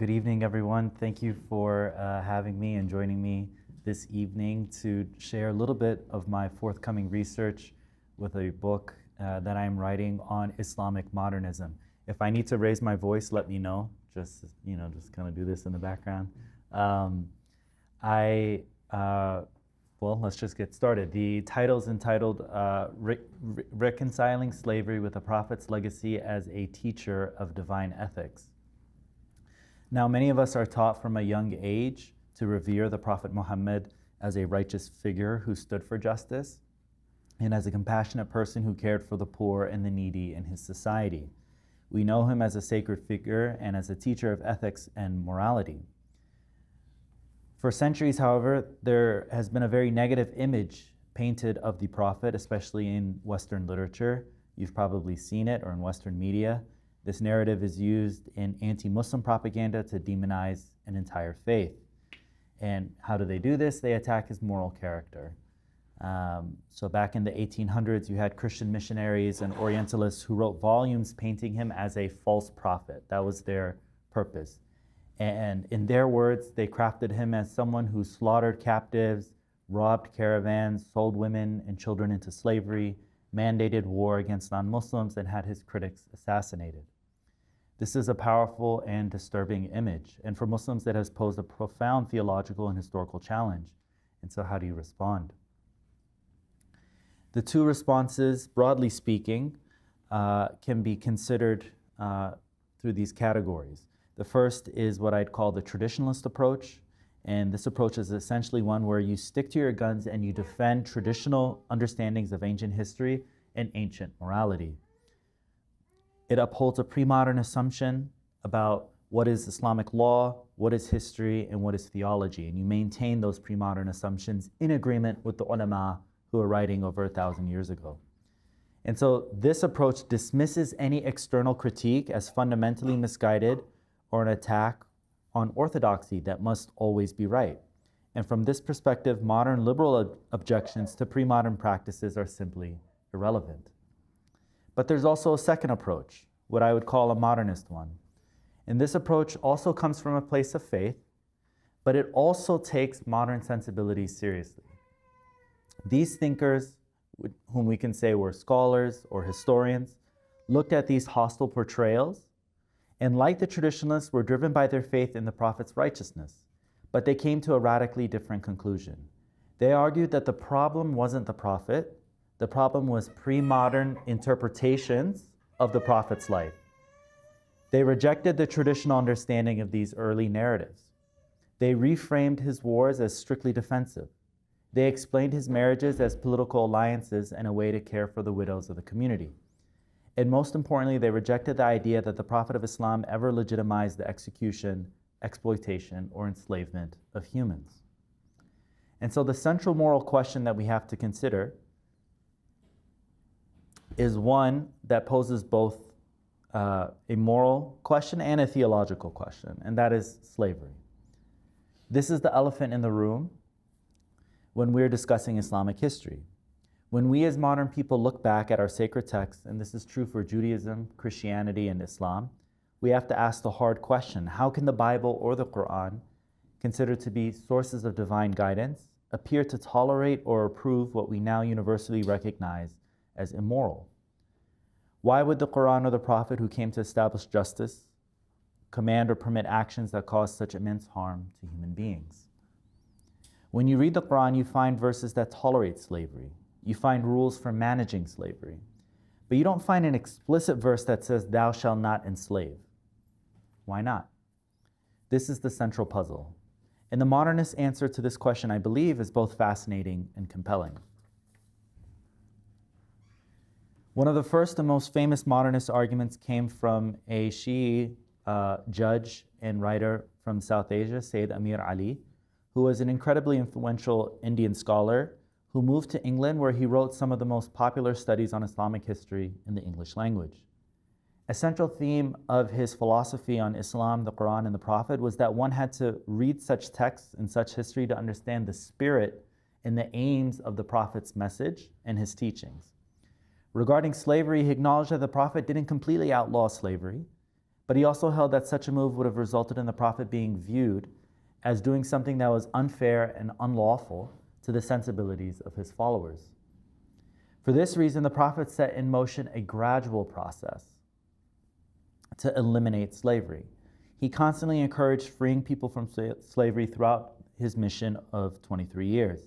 Good evening, everyone. Thank you for having me and joining me this evening to share a little bit of my forthcoming research with a book that I'm writing on Islamic modernism. If I need to raise my voice, let me know. Just kind of do this in the background. Well, let's just get started. The title's entitled Reconciling Slavery with the Prophet's Legacy as a Teacher of Divine Ethics. Now, many of us are taught from a young age to revere the Prophet Muhammad as a righteous figure who stood for justice and as a compassionate person who cared for the poor and the needy in his society. We know him as a sacred figure and as a teacher of ethics and morality. For centuries, however, there has been a very negative image painted of the Prophet, especially in Western literature. You've probably seen it, or in Western media. This narrative is used in anti-Muslim propaganda to demonize an entire faith. And how do they do this? They attack his moral character. So back in the 1800s, you had Christian missionaries and Orientalists who wrote volumes painting him as a false prophet. That was their purpose. And in their words, they crafted him as someone who slaughtered captives, robbed caravans, sold women and children into slavery, mandated war against non-Muslims, and had his critics assassinated. This is a powerful and disturbing image, and for Muslims it has posed a profound theological and historical challenge. And so how do you respond? The two responses, broadly speaking, can be considered through these categories. The first is what I'd call the traditionalist approach, and this approach is essentially one where you stick to your guns and you defend traditional understandings of ancient history and ancient morality. It upholds a pre-modern assumption about what is Islamic law, what is history, and what is theology, and you maintain those pre-modern assumptions in agreement with the ulama who are writing over 1,000 years ago. And so this approach dismisses any external critique as fundamentally misguided or an attack on orthodoxy that must always be right. And from this perspective, modern liberal objections to pre-modern practices are simply irrelevant. But there's also a second approach, what I would call a modernist one. And this approach also comes from a place of faith, but it also takes modern sensibilities seriously. These thinkers, whom we can say were scholars or historians, looked at these hostile portrayals and, like the traditionalists, were driven by their faith in the Prophet's righteousness, but they came to a radically different conclusion. They argued that the problem wasn't the Prophet, the problem was pre-modern interpretations of the Prophet's life. They rejected the traditional understanding of these early narratives. They reframed his wars as strictly defensive. They explained his marriages as political alliances and a way to care for the widows of the community. And most importantly, they rejected the idea that the Prophet of Islam ever legitimized the execution, exploitation, or enslavement of humans. And so the central moral question that we have to consider is one that poses both a moral question and a theological question, and that is slavery. This is the elephant in the room when we're discussing Islamic history. When we as modern people look back at our sacred texts, and this is true for Judaism, Christianity, and Islam, we have to ask the hard question: how can the Bible or the Quran, considered to be sources of divine guidance, appear to tolerate or approve what we now universally recognize as immoral? Why would the Quran or the Prophet, who came to establish justice, command or permit actions that cause such immense harm to human beings? When you read the Quran, you find verses that tolerate slavery. You find rules for managing slavery. But you don't find an explicit verse that says, "Thou shalt not enslave." Why not? This is the central puzzle. And the modernist answer to this question, I believe, is both fascinating and compelling. One of the first and most famous modernist arguments came from a Shi'i judge and writer from South Asia, Sayyid Ahmad Ali, who was an incredibly influential Indian scholar who moved to England, where he wrote some of the most popular studies on Islamic history in the English language. A central theme of his philosophy on Islam, the Quran, and the Prophet was that one had to read such texts and such history to understand the spirit and the aims of the Prophet's message and his teachings. Regarding slavery, he acknowledged that the Prophet didn't completely outlaw slavery, But he also held that such a move would have resulted in the Prophet being viewed as doing something that was unfair and unlawful to the sensibilities of his followers. For this reason, the Prophet set in motion a gradual process to eliminate slavery. He constantly encouraged freeing people from slavery throughout his mission of 23 years.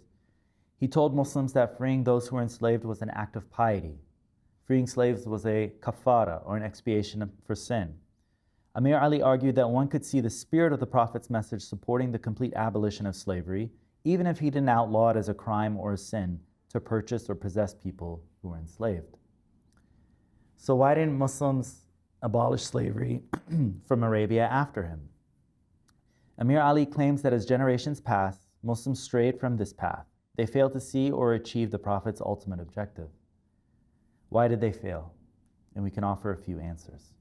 He told Muslims that freeing those who were enslaved was an act of piety. Freeing slaves was a kafara, or an expiation for sin. Amir Ali argued that one could see the spirit of the Prophet's message supporting the complete abolition of slavery, even if he didn't outlaw it as a crime or a sin to purchase or possess people who were enslaved. So why didn't Muslims abolish slavery from Arabia after him? Amir Ali claims that as generations passed, Muslims strayed from this path. They failed to see or achieve the Prophet's ultimate objective. Why did they fail? And we can offer a few answers.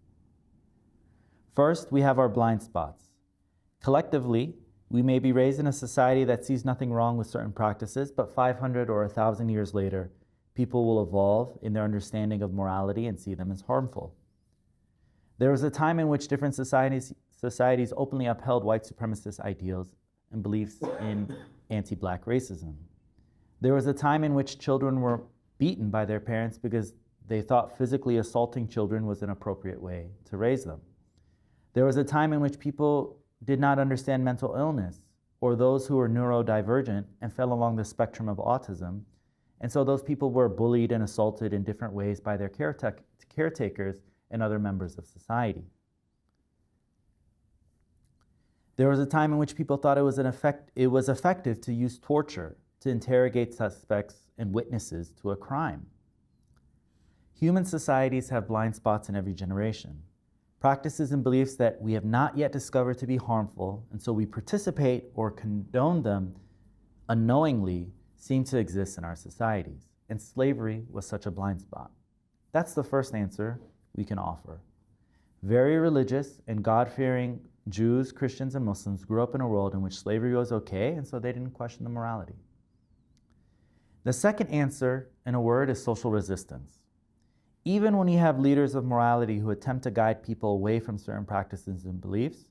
First, we have our blind spots. Collectively, we may be raised in a society that sees nothing wrong with certain practices, but 500 or 1,000 years later, people will evolve in their understanding of morality and see them as harmful. There was a time in which different societies openly upheld white supremacist ideals and beliefs in anti-black racism. There was a time in which children were beaten by their parents because they thought physically assaulting children was an appropriate way to raise them. There was a time in which people did not understand mental illness or those who were neurodivergent and fell along the spectrum of autism. And so those people were bullied and assaulted in different ways by their caretakers and other members of society. There was a time in which people thought it was effective to use torture to interrogate suspects and witnesses to a crime. Human societies have blind spots in every generation. Practices and beliefs that we have not yet discovered to be harmful, and so we participate or condone them unknowingly, seem to exist in our societies. And slavery was such a blind spot. That's the first answer we can offer. Very religious and God-fearing Jews, Christians, and Muslims grew up in a world in which slavery was okay, and so they didn't question the morality. The second answer, in a word, is social resistance. Even when you have leaders of morality who attempt to guide people away from certain practices and beliefs,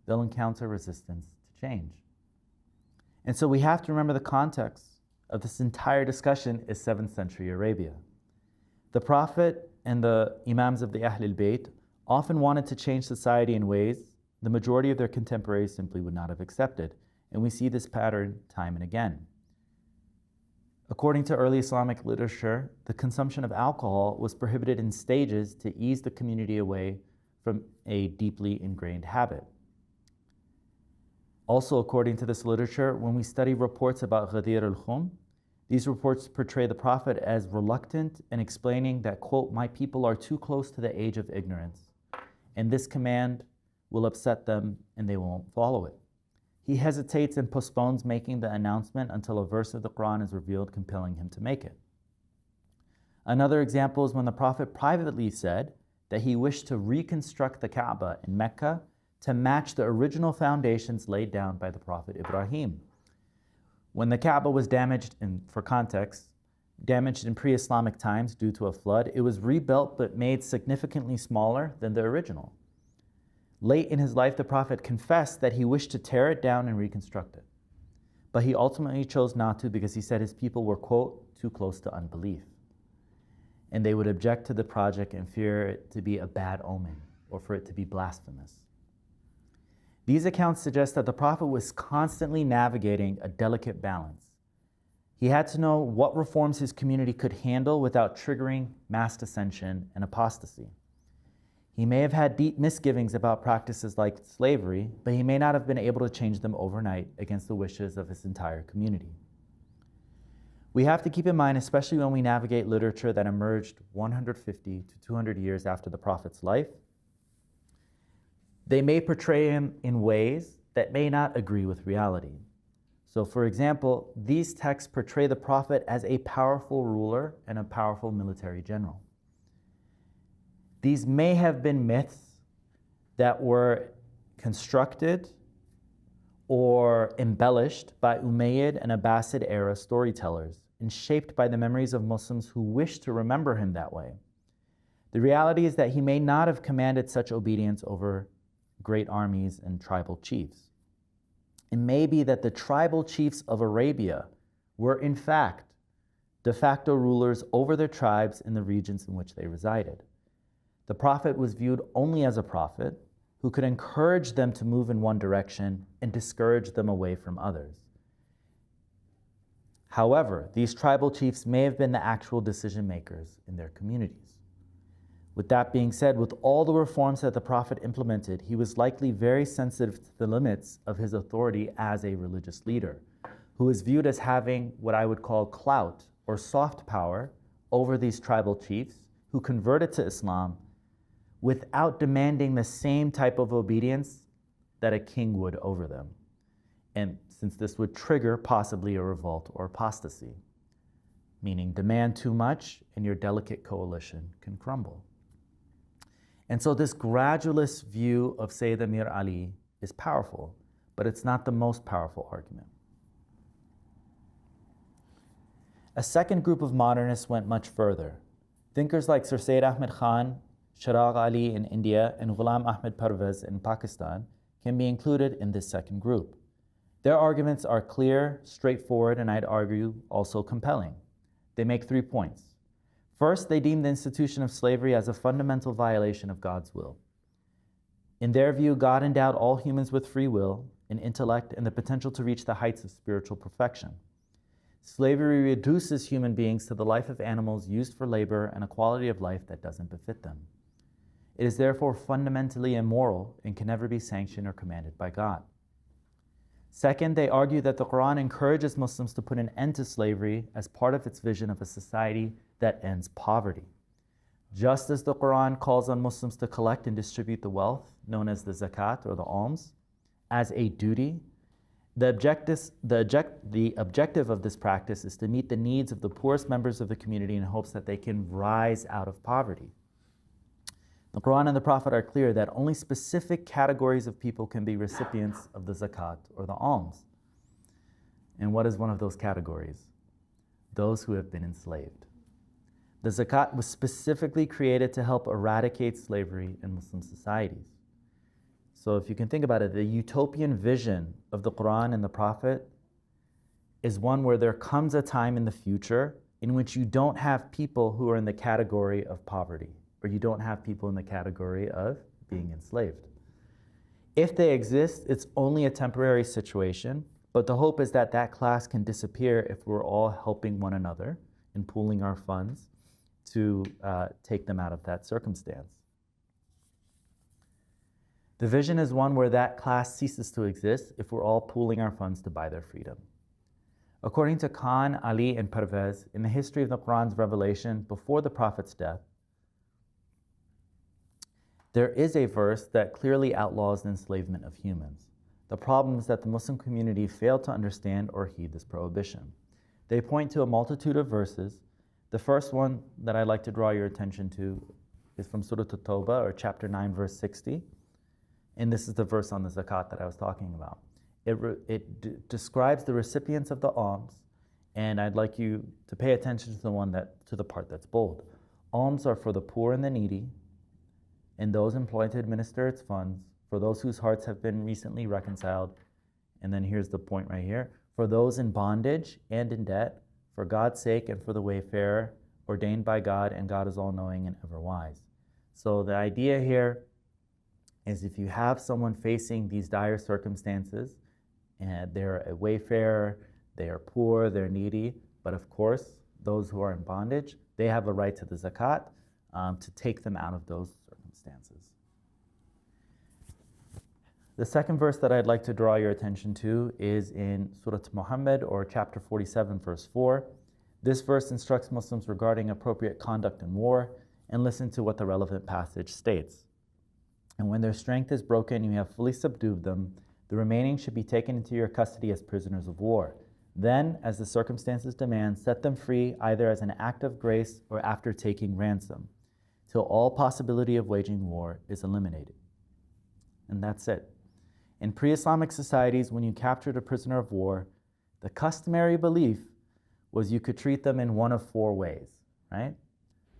they'll encounter resistance to change. And so we have to remember the context of this entire discussion is 7th century Arabia. The Prophet and the Imams of the Ahl al-Bayt often wanted to change society in ways the majority of their contemporaries simply would not have accepted. And we see this pattern time and again. According to early Islamic literature, the consumption of alcohol was prohibited in stages to ease the community away from a deeply ingrained habit. Also, according to this literature, when we study reports about Ghadir al-Khum, these reports portray the Prophet as reluctant and explaining that, quote, "My people are too close to the age of ignorance, and this command will upset them and they won't follow it." He hesitates and postpones making the announcement until a verse of the Quran is revealed, compelling him to make it. Another example is when the Prophet privately said that he wished to reconstruct the Kaaba in Mecca to match the original foundations laid down by the Prophet Ibrahim. When the Kaaba was damaged, and for context, damaged in pre-Islamic times due to a flood, it was rebuilt but made significantly smaller than the original. Late in his life, the Prophet confessed that he wished to tear it down and reconstruct it. But he ultimately chose not to because he said his people were, quote, "too close to unbelief." And they would object to the project and fear it to be a bad omen or for it to be blasphemous. These accounts suggest that the Prophet was constantly navigating a delicate balance. He had to know what reforms his community could handle without triggering mass dissension and apostasy. He may have had deep misgivings about practices like slavery, but he may not have been able to change them overnight against the wishes of his entire community. We have to keep in mind, especially when we navigate literature that emerged 150 to 200 years after the Prophet's life, they may portray him in ways that may not agree with reality. So, for example, these texts portray the Prophet as a powerful ruler and a powerful military general. These may have been myths that were constructed or embellished by Umayyad and Abbasid era storytellers and shaped by the memories of Muslims who wish to remember him that way. The reality is that he may not have commanded such obedience over great armies and tribal chiefs. It may be that the tribal chiefs of Arabia were in fact de facto rulers over their tribes in the regions in which they resided. The prophet was viewed only as a prophet who could encourage them to move in one direction and discourage them away from others. However, these tribal chiefs may have been the actual decision makers in their communities. With that being said, with all the reforms that the prophet implemented, he was likely very sensitive to the limits of his authority as a religious leader, who is viewed as having what I would call clout or soft power over these tribal chiefs who converted to Islam without demanding the same type of obedience that a king would over them. And since this would trigger possibly a revolt or apostasy, meaning demand too much and your delicate coalition can crumble. And so this gradualist view of Sayyid Amir Ali is powerful, but it's not the most powerful argument. A second group of modernists went much further. Thinkers like Sir Sayyid Ahmad Khan, Cheragh Ali in India, and Ghulam Ahmed Parvez in Pakistan can be included in this second group. Their arguments are clear, straightforward, and I'd argue also compelling. They make 3 points. First, they deem the institution of slavery as a fundamental violation of God's will. In their view, God endowed all humans with free will, an intellect, and the potential to reach the heights of spiritual perfection. Slavery reduces human beings to the life of animals used for labor and a quality of life that doesn't befit them. It is therefore fundamentally immoral and can never be sanctioned or commanded by God. Second, they argue that the Quran encourages Muslims to put an end to slavery as part of its vision of a society that ends poverty. Just as the Quran calls on Muslims to collect and distribute the wealth, known as the zakat or the alms, as a duty, the objective of this practice is to meet the needs of the poorest members of the community in hopes that they can rise out of poverty. The Quran and the Prophet are clear that only specific categories of people can be recipients of the zakat or the alms. And what is one of those categories? Those who have been enslaved. The zakat was specifically created to help eradicate slavery in Muslim societies. So if you can think about it, the utopian vision of the Quran and the Prophet is one where there comes a time in the future in which you don't have people who are in the category of poverty, or you don't have people in the category of being enslaved. If they exist, it's only a temporary situation, but the hope is that that class can disappear if we're all helping one another and pooling our funds to take them out of that circumstance. The vision is one where that class ceases to exist if we're all pooling our funds to buy their freedom. According to Khan, Ali, and Parvez, in the history of the Quran's revelation before the Prophet's death, there is a verse that clearly outlaws the enslavement of humans. The problem is that the Muslim community failed to understand or heed this prohibition. They point to a multitude of verses. The first one that I'd like to draw your attention to is from Surah At-Tawbah, or chapter 9, verse 60. And this is the verse on the zakat that I was talking about. It describes the recipients of the alms, and I'd like you to pay attention to the part that's bold. Alms are for the poor and the needy, and those employed to administer its funds, for those whose hearts have been recently reconciled. And then here's the point right here: for those in bondage and in debt, for God's sake and for the wayfarer, ordained by God, and God is all-knowing and ever-wise. So the idea here is if you have someone facing these dire circumstances, and they're a wayfarer, they are poor, they're needy, but of course, those who are in bondage, they have a right to the zakat to take them out of those circumstances. The second verse that I'd like to draw your attention to is in Surah Muhammad, or chapter 47, verse 4. This verse instructs Muslims regarding appropriate conduct in war, and listen to what the relevant passage states. And when their strength is broken and you have fully subdued them, the remaining should be taken into your custody as prisoners of war. Then, as the circumstances demand, set them free either as an act of grace or after taking ransom, till all possibility of waging war is eliminated. And that's it. In pre-Islamic societies, when you captured a prisoner of war, the customary belief was you could treat them in one of 4 ways, right?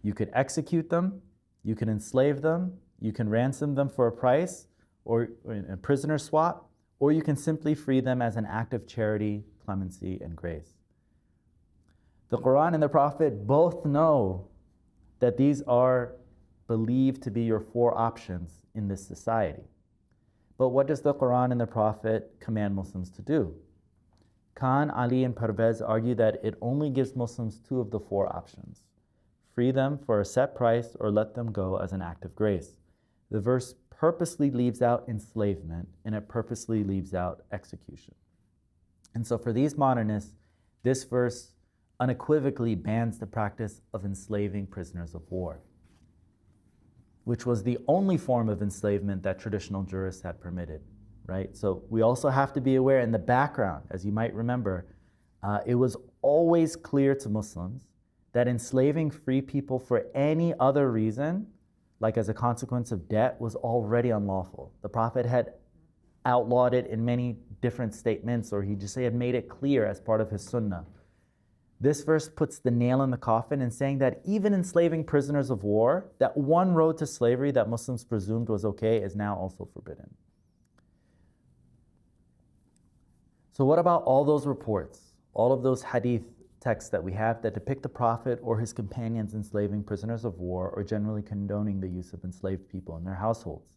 You could execute them, You can enslave them, you can ransom them for a price, or in a prisoner swap, or you can simply free them as an act of charity, clemency, and grace. The Quran and the Prophet both know that these are believed to be your four options in this society. But what does the Quran and the Prophet command Muslims to do? Khan, Ali, and Parvez argue that it only gives Muslims two of the four options: free them for a set price or let them go as an act of grace. The verse purposely leaves out enslavement, and it purposely leaves out execution. And so for these modernists, this verse unequivocally bans the practice of enslaving prisoners of war, which was the only form of enslavement that traditional jurists had permitted, right? So we also have to be aware in the background, as you might remember, it was always clear to Muslims that enslaving free people for any other reason, like as a consequence of debt, was already unlawful. The Prophet had outlawed it in many different statements, or he just had made it clear as part of his sunnah. This verse puts the nail in the coffin in saying that even enslaving prisoners of war, that one road to slavery that Muslims presumed was okay, is now also forbidden. So what about all those reports, all of those hadith texts that we have that depict the Prophet or his companions enslaving prisoners of war, or generally condoning the use of enslaved people in their households?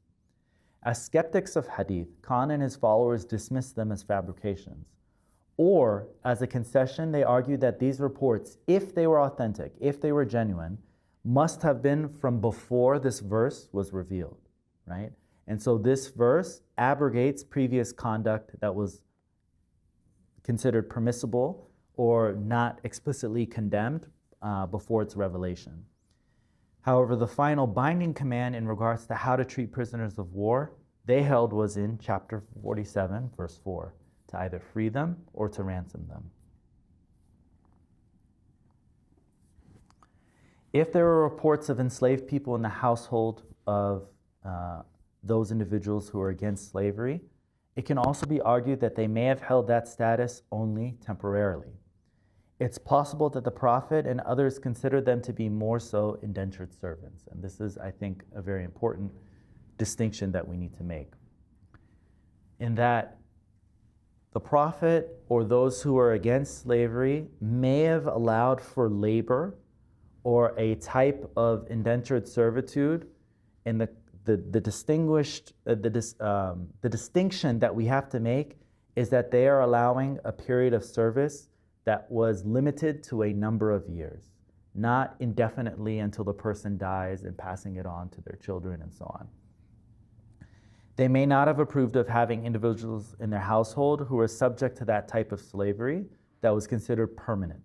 As skeptics of hadith, Khan and his followers dismiss them as fabrications. Or, as a concession, they argue that these reports, if they were authentic, if they were genuine, must have been from before this verse was revealed, right? And so this verse abrogates previous conduct that was considered permissible or not explicitly condemned before its revelation. However, the final binding command in regards to how to treat prisoners of war, they held was in chapter 47, verse 4. To either free them or to ransom them. If there were reports of enslaved people in the household of those individuals who are against slavery, it can also be argued that they may have held that status only temporarily. It's possible that the Prophet and others considered them to be more so indentured servants. And this is, I think, a very important distinction that we need to make. In that, the Prophet or those who are against slavery may have allowed for labor or a type of indentured servitude, and the distinction that we have to make is that they are allowing a period of service that was limited to a number of years, not indefinitely until the person dies and passing it on to their children and so on. They may not have approved of having individuals in their household who were subject to that type of slavery that was considered permanent.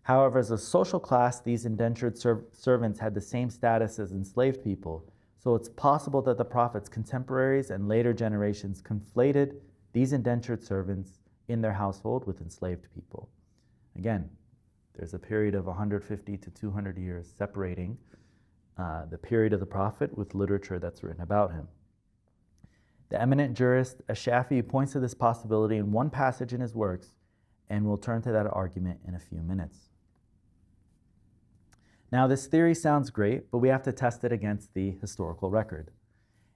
However, as a social class, these indentured servants had the same status as enslaved people, so it's possible that the Prophet's contemporaries and later generations conflated these indentured servants in their household with enslaved people. Again, there's a period of 150 to 200 years separating the period of the Prophet with literature that's written about him. The eminent jurist Ash-Shafi'i points to this possibility in one passage in his works, and we'll turn to that argument in a few minutes. Now, this theory sounds great, but we have to test it against the historical record.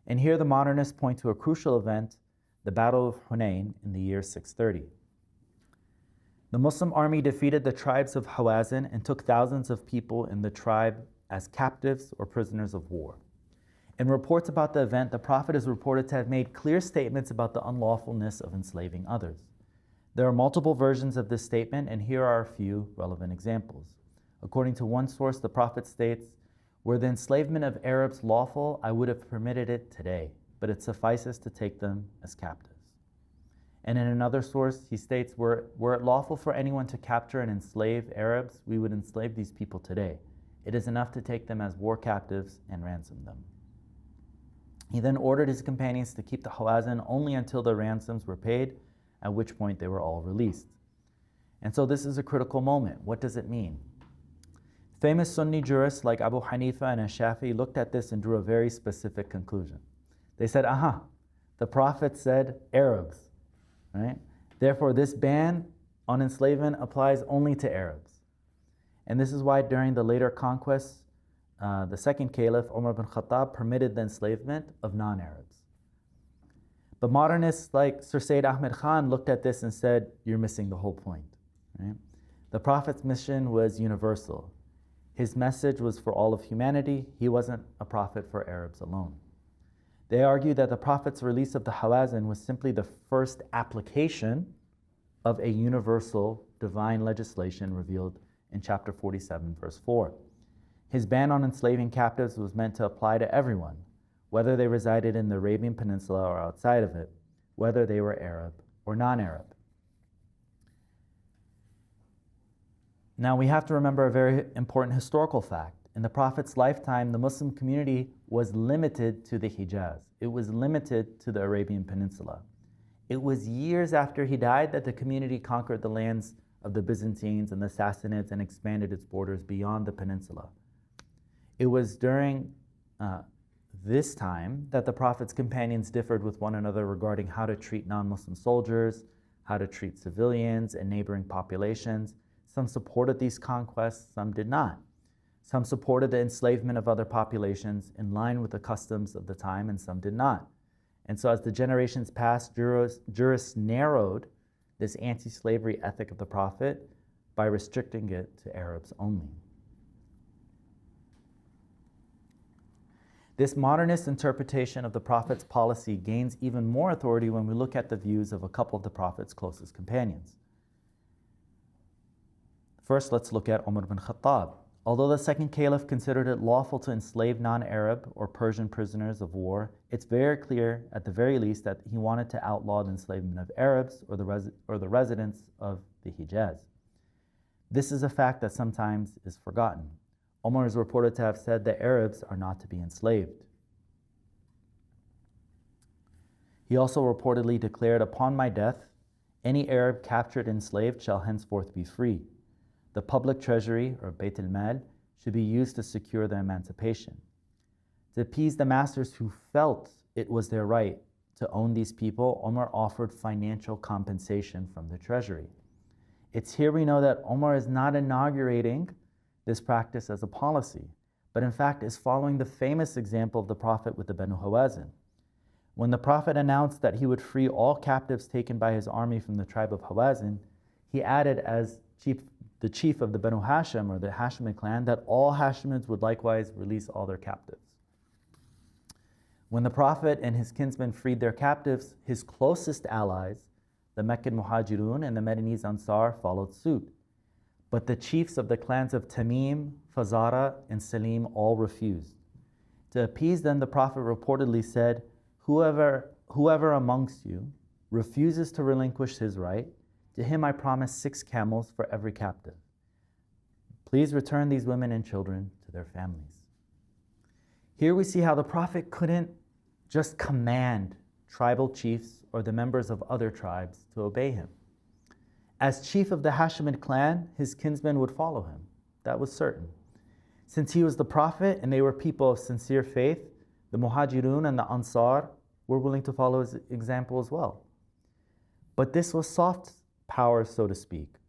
And here the modernists point to a crucial event, the Battle of Hunayn in the year 630. The Muslim army defeated the tribes of Hawazin and took thousands of people in the tribe as captives or prisoners of war. In reports about the event, the Prophet is reported to have made clear statements about the unlawfulness of enslaving others. There are multiple versions of this statement, and here are a few relevant examples. According to one source, the Prophet states, "Were the enslavement of Arabs lawful, I would have permitted it today, but it suffices to take them as captives." And in another source, he states, were it lawful for anyone to capture and enslave Arabs, we would enslave these people today. It is enough to take them as war captives and ransom them. He then ordered his companions to keep the Hawazin only until the ransoms were paid, at which point they were all released. And so this is a critical moment. What does it mean? Famous Sunni jurists like Abu Hanifa and Ash-Shafi'i looked at this and drew a very specific conclusion. They said, the Prophet said Arabs, right? Therefore, this ban on enslavement applies only to Arabs. And this is why during the later conquests, the second caliph, Umar ibn Khattab, permitted the enslavement of non-Arabs. But modernists like Sir Sayyid Ahmad Khan looked at this and said, you're missing the whole point. Right? The Prophet's mission was universal. His message was for all of humanity. He wasn't a prophet for Arabs alone. They argue that the Prophet's release of the Hawazin was simply the first application of a universal divine legislation revealed in chapter 47, verse 4. His ban on enslaving captives was meant to apply to everyone, whether they resided in the Arabian Peninsula or outside of it, whether they were Arab or non-Arab. Now we have to remember a very important historical fact. In the Prophet's lifetime, the Muslim community was limited to the Hijaz. It was limited to the Arabian Peninsula. It was years after he died that the community conquered the lands of the Byzantines and the Sassanids and expanded its borders beyond the peninsula. It was during this time that the Prophet's companions differed with one another regarding how to treat non-Muslim soldiers, how to treat civilians and neighboring populations. Some supported these conquests, some did not. Some supported the enslavement of other populations in line with the customs of the time, and some did not. And so as the generations passed, jurists narrowed this anti-slavery ethic of the Prophet by restricting it to Arabs only. This modernist interpretation of the Prophet's policy gains even more authority when we look at the views of a couple of the Prophet's closest companions. First, let's look at Umar ibn Khattab. Although the second caliph considered it lawful to enslave non-Arab or Persian prisoners of war, it's very clear, at the very least, that he wanted to outlaw the enslavement of Arabs or the residents of the Hijaz. This is a fact that sometimes is forgotten. Umar is reported to have said that Arabs are not to be enslaved. He also reportedly declared, "Upon my death, any Arab captured and enslaved shall henceforth be free. The public treasury, or Bayt al-Mal, should be used to secure their emancipation." To appease the masters who felt it was their right to own these people, Umar offered financial compensation from the treasury. It's here we know that Umar is not inaugurating this practice as a policy, but in fact is following the famous example of the Prophet with the Banu Hawazin. When the Prophet announced that he would free all captives taken by his army from the tribe of Hawazin, he added as the chief of the Banu Hashim, or the Hashemite clan, that all Hashemids would likewise release all their captives. When the Prophet and his kinsmen freed their captives, his closest allies, the Meccan Muhajirun and the Medinese Ansar, followed suit. But the chiefs of the clans of Tamim, Fazara, and Salim all refused. To appease them, the Prophet reportedly said, Whoever amongst you refuses to relinquish his right, to him I promise 6 camels for every captive. Please return these women and children to their families." Here we see how the Prophet couldn't just command tribal chiefs or the members of other tribes to obey him. As chief of the Hashemite clan, his kinsmen would follow him. That was certain. Since he was the Prophet and they were people of sincere faith, the Muhajirun and the Ansar were willing to follow his example as well. But this was soft power, so to speak.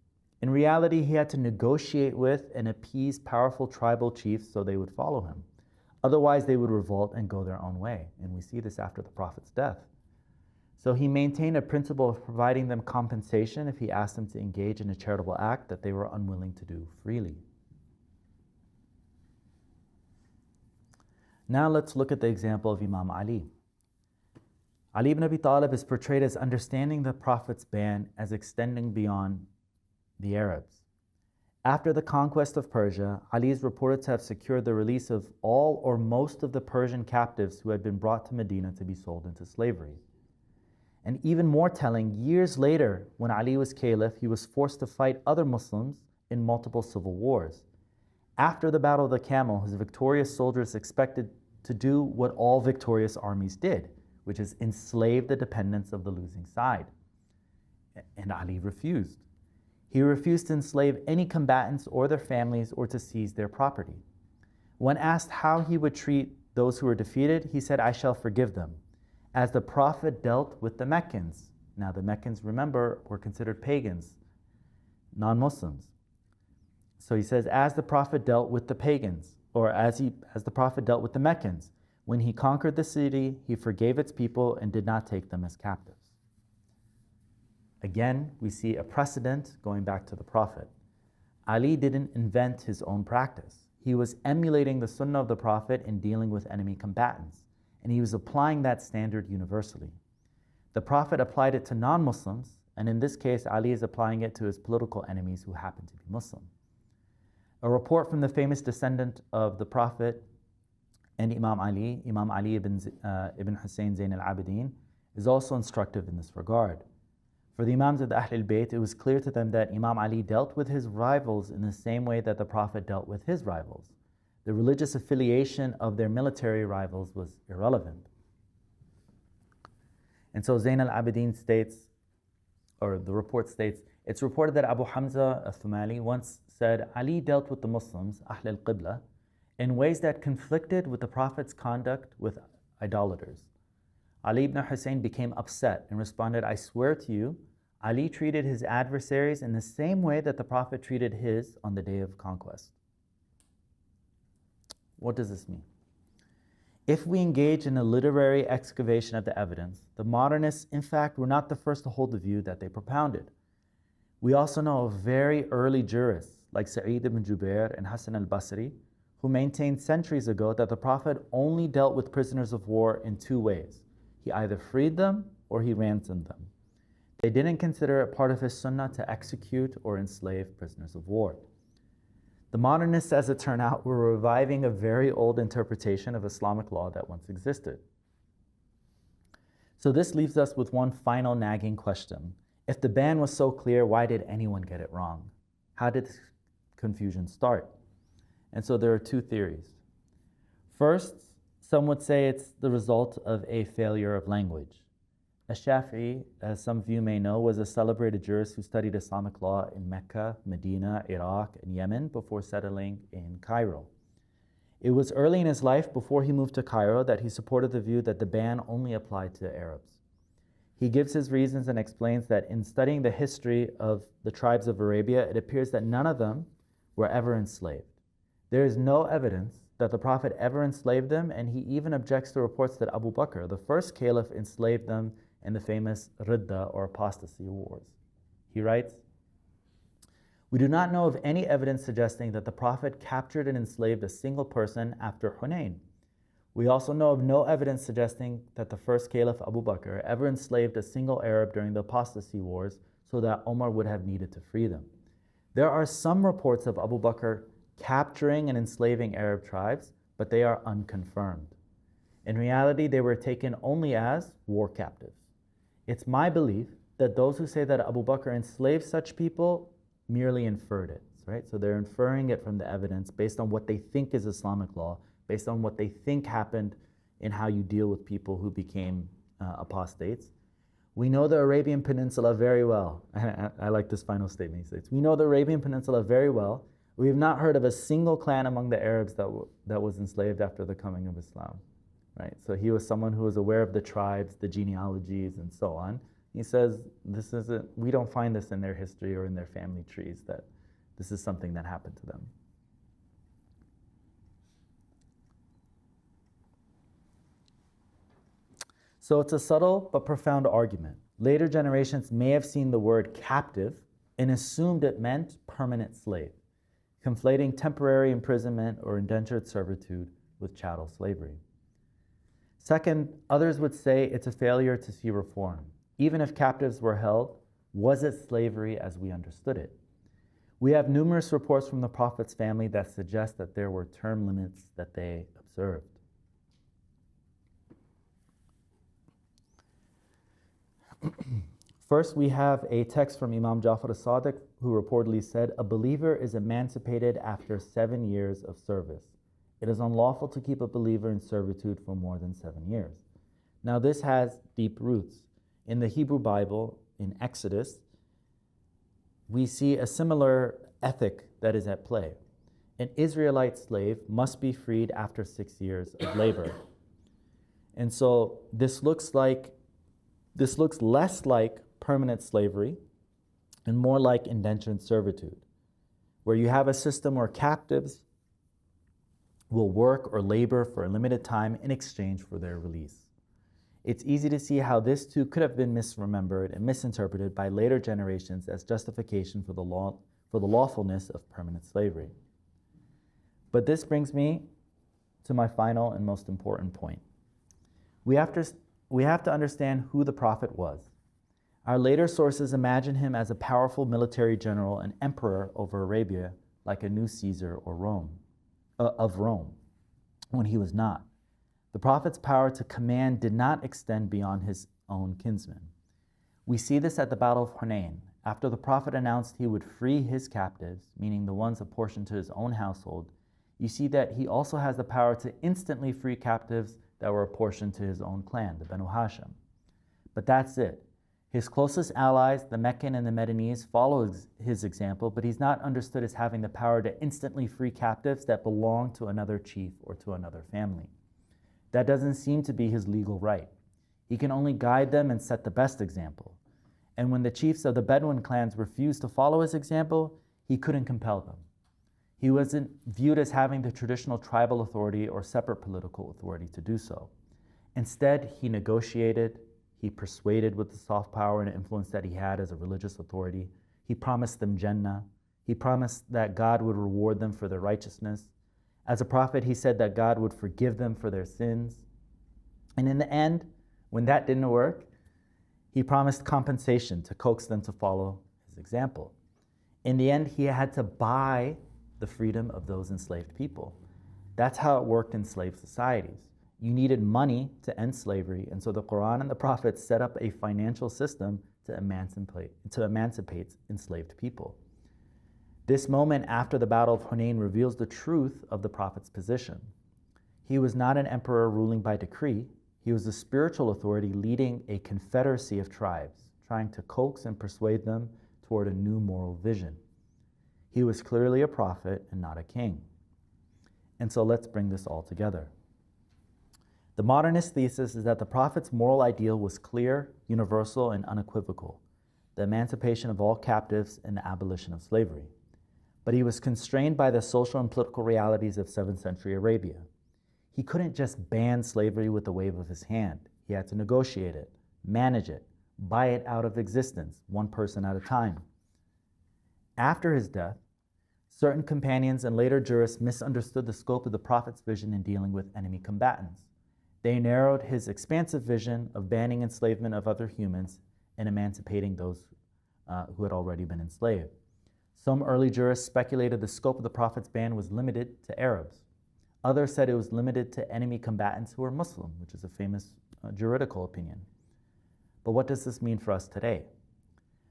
In reality, he had to negotiate with and appease powerful tribal chiefs so they would follow him. Otherwise, they would revolt and go their own way. And we see this after the Prophet's death. So he maintained a principle of providing them compensation if he asked them to engage in a charitable act that they were unwilling to do freely. Now let's look at the example of Imam Ali. Ali ibn Abi Talib is portrayed as understanding the Prophet's ban as extending beyond the Arabs. After the conquest of Persia, Ali is reported to have secured the release of all or most of the Persian captives who had been brought to Medina to be sold into slavery. And even more telling, years later, when Ali was caliph, he was forced to fight other Muslims in multiple civil wars. After the Battle of the Camel, his victorious soldiers expected to do what all victorious armies did, which is enslave the dependents of the losing side. And Ali refused. He refused to enslave any combatants or their families or to seize their property. When asked how he would treat those who were defeated, he said, "I shall forgive them, as the Prophet dealt with the Meccans." Now the Meccans, remember, were considered pagans, non-Muslims. So he says, "As the Prophet dealt with the pagans, or as the Prophet dealt with the Meccans. When he conquered the city, he forgave its people and did not take them as captives. Again, we see a precedent going back to the Prophet. Ali didn't invent his own practice. He was emulating the Sunnah of the Prophet in dealing with enemy combatants, and he was applying that standard universally. The Prophet applied it to non-Muslims, and in this case, Ali is applying it to his political enemies who happen to be Muslim. A report from the famous descendant of the Prophet and Imam Ali ibn Husayn Zayn al-Abidin, is also instructive in this regard. For the Imams of the Ahl al-Bayt, it was clear to them that Imam Ali dealt with his rivals in the same way that the Prophet dealt with his rivals. The religious affiliation of their military rivals was irrelevant. And so Zayn al-Abidin states, or the report states, it's reported that Abu Hamza al-Thumali once said, Ali dealt with the Muslims, Ahl al-Qibla, in ways that conflicted with the Prophet's conduct with idolaters. Ali ibn Husayn became upset and responded, I swear to you, Ali treated his adversaries in the same way that the Prophet treated his on the day of conquest. What does this mean? If we engage in a literary excavation of the evidence, the modernists, in fact, were not the first to hold the view that they propounded. We also know of very early jurists like Sa'id ibn Jubair and Hassan al-Basri, who maintained centuries ago that the Prophet only dealt with prisoners of war in two ways. He either freed them or he ransomed them. They didn't consider it part of his sunnah to execute or enslave prisoners of war. The modernists, as it turned out, were reviving a very old interpretation of Islamic law that once existed. So this leaves us with one final nagging question. If the ban was so clear, why did anyone get it wrong? How did this confusion start? And so there are two theories. First, some would say it's the result of a failure of language. Ash-Shafi'i, as some of you may know, was a celebrated jurist who studied Islamic law in Mecca, Medina, Iraq, and Yemen before settling in Cairo. It was early in his life, before he moved to Cairo, that he supported the view that the ban only applied to Arabs. He gives his reasons and explains that in studying the history of the tribes of Arabia, it appears that none of them were ever enslaved. There is no evidence that the Prophet ever enslaved them, and he even objects to reports that Abu Bakr, the first caliph, enslaved them in the famous Ridda or apostasy wars. He writes, we do not know of any evidence suggesting that the Prophet captured and enslaved a single person after Hunayn. We also know of no evidence suggesting that the first caliph Abu Bakr ever enslaved a single Arab during the apostasy wars so that Omar would have needed to free them. There are some reports of Abu Bakr capturing and enslaving Arab tribes, but they are unconfirmed. In reality, they were taken only as war captives. It's my belief that those who say that Abu Bakr enslaved such people merely inferred it, right? So they're inferring it from the evidence based on what they think is Islamic law, based on what they think happened in how you deal with people who became apostates. We know the Arabian Peninsula very well. I like this final statement. He says, we know the Arabian Peninsula very well. We have not heard of a single clan among the Arabs that was enslaved after the coming of Islam, right? So he was someone who was aware of the tribes, the genealogies, and so on. He says, we don't find this in their history or in their family trees, that this is something that happened to them. So it's a subtle but profound argument. Later generations may have seen the word captive and assumed it meant permanent slave, conflating temporary imprisonment or indentured servitude with chattel slavery. Second, others would say it's a failure to see reform. Even if captives were held, was it slavery as we understood it? We have numerous reports from the Prophet's family that suggest that there were term limits that they observed. First, we have a text from Imam Jafar as-Sadiq, who reportedly said, a believer is emancipated after 7 years of service. It is unlawful to keep a believer in servitude for more than 7 years. Now, this has deep roots. In the Hebrew Bible, in Exodus, we see a similar ethic that is at play. An Israelite slave must be freed after 6 years of labor. And so this looks less like permanent slavery and more like indentured servitude, where you have a system where captives will work or labor for a limited time in exchange for their release. It's easy to see how this too could have been misremembered and misinterpreted by later generations as justification for the lawfulness of permanent slavery. But this brings me to my final and most important point. We have to understand who the Prophet was. Our later sources imagine him as a powerful military general and emperor over Arabia, like a new Caesar or of Rome, when he was not. The Prophet's power to command did not extend beyond his own kinsmen. We see this at the Battle of Hunayn. After the Prophet announced he would free his captives, meaning the ones apportioned to his own household, you see that he also has the power to instantly free captives that were apportioned to his own clan, the Banu Hashim. But that's it. His closest allies, the Meccan and the Medinese, follow his example, but he's not understood as having the power to instantly free captives that belong to another chief or to another family. That doesn't seem to be his legal right. He can only guide them and set the best example. And when the chiefs of the Bedouin clans refused to follow his example, he couldn't compel them. He wasn't viewed as having the traditional tribal authority or separate political authority to do so. Instead, he negotiated, he persuaded with the soft power and influence that he had as a religious authority. He promised them Jannah. He promised that God would reward them for their righteousness. As a prophet, he said that God would forgive them for their sins. And in the end, when that didn't work, he promised compensation to coax them to follow his example. In the end, he had to buy the freedom of those enslaved people. That's how it worked in slave societies. You needed money to end slavery, and so the Quran and the Prophet set up a financial system to emancipate enslaved people. This moment after the Battle of Hunayn reveals the truth of the Prophet's position. He was not an emperor ruling by decree. He was a spiritual authority leading a confederacy of tribes, trying to coax and persuade them toward a new moral vision. He was clearly a prophet and not a king. And so let's bring this all together. The modernist thesis is that the Prophet's moral ideal was clear, universal, and unequivocal, the emancipation of all captives and the abolition of slavery. But he was constrained by the social and political realities of 7th century Arabia. He couldn't just ban slavery with a wave of his hand. He had to negotiate it, manage it, buy it out of existence, one person at a time. After his death, certain companions and later jurists misunderstood the scope of the Prophet's vision in dealing with enemy combatants. They narrowed his expansive vision of banning enslavement of other humans and emancipating those who had already been enslaved. Some early jurists speculated the scope of the Prophet's ban was limited to Arabs. Others said it was limited to enemy combatants who were Muslim, which is a famous juridical opinion. But what does this mean for us today?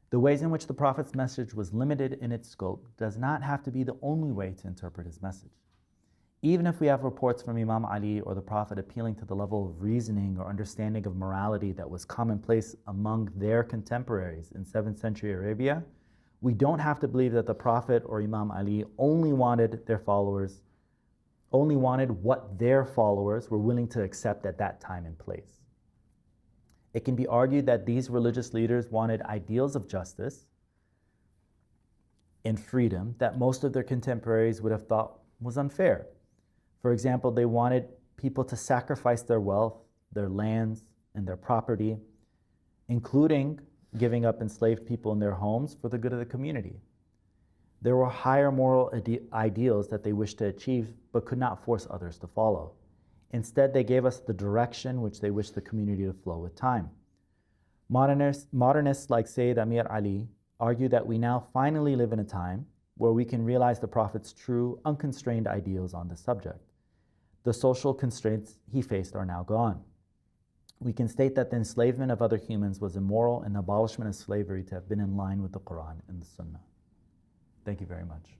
The ways in which the Prophet's message was limited in its scope does not have to be the only way to interpret his message. Even if we have reports from Imam Ali or the Prophet appealing to the level of reasoning or understanding of morality that was commonplace among their contemporaries in 7th century Arabia, we don't have to believe that the Prophet or Imam Ali only wanted what their followers were willing to accept at that time and place. It can be argued that these religious leaders wanted ideals of justice and freedom that most of their contemporaries would have thought was unfair. For example, they wanted people to sacrifice their wealth, their lands, and their property, including giving up enslaved people in their homes for the good of the community. There were higher moral ideals that they wished to achieve but could not force others to follow. Instead, they gave us the direction which they wished the community to flow with time. Modernists like Sayyid Amir Ali argue that we now finally live in a time where we can realize the Prophet's true, unconstrained ideals on the subject. The social constraints he faced are now gone. We can state that the enslavement of other humans was immoral and the abolishment of slavery to have been in line with the Quran and the Sunnah. Thank you very much.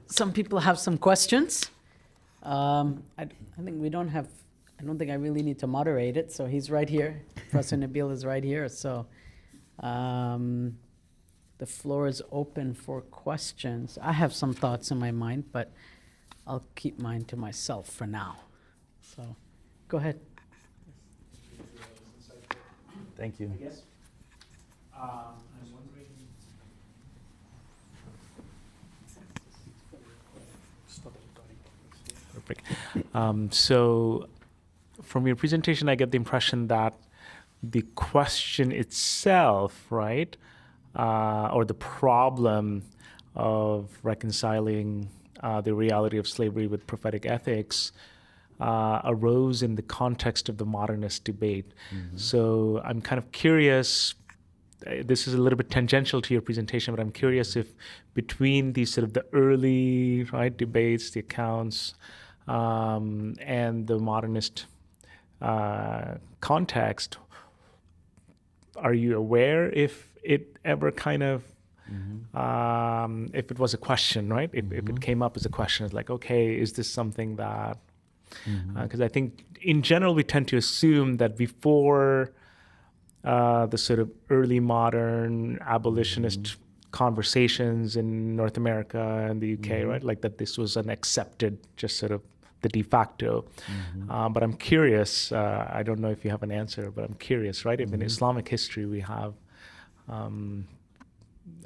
Some people have some questions. I don't think I really need to moderate it, so he's right here. Professor Nebil is right here, so the floor is open for questions. I have some thoughts in my mind, but I'll keep mine to myself for now. So, go ahead. Thank you. Yes. I'm wondering, So from your presentation, I get the impression that the question itself, right, or the problem of reconciling the reality of slavery with prophetic ethics arose in the context of the modernist debate. So I'm kind of curious, this is a little bit tangential to your presentation, but I'm curious if between these sort of the early, right, debates, the accounts, and the modernist context, are you aware if it ever kind of, if it was a question, right? If it came up as a question, it's like, okay, is this something that, because I think in general we tend to assume that before the sort of early modern abolitionist conversations in North America and the UK, right? Like that this was an accepted, just sort of the de facto. But I'm curious, I don't know if you have an answer, but I'm curious, right? If in Islamic history we have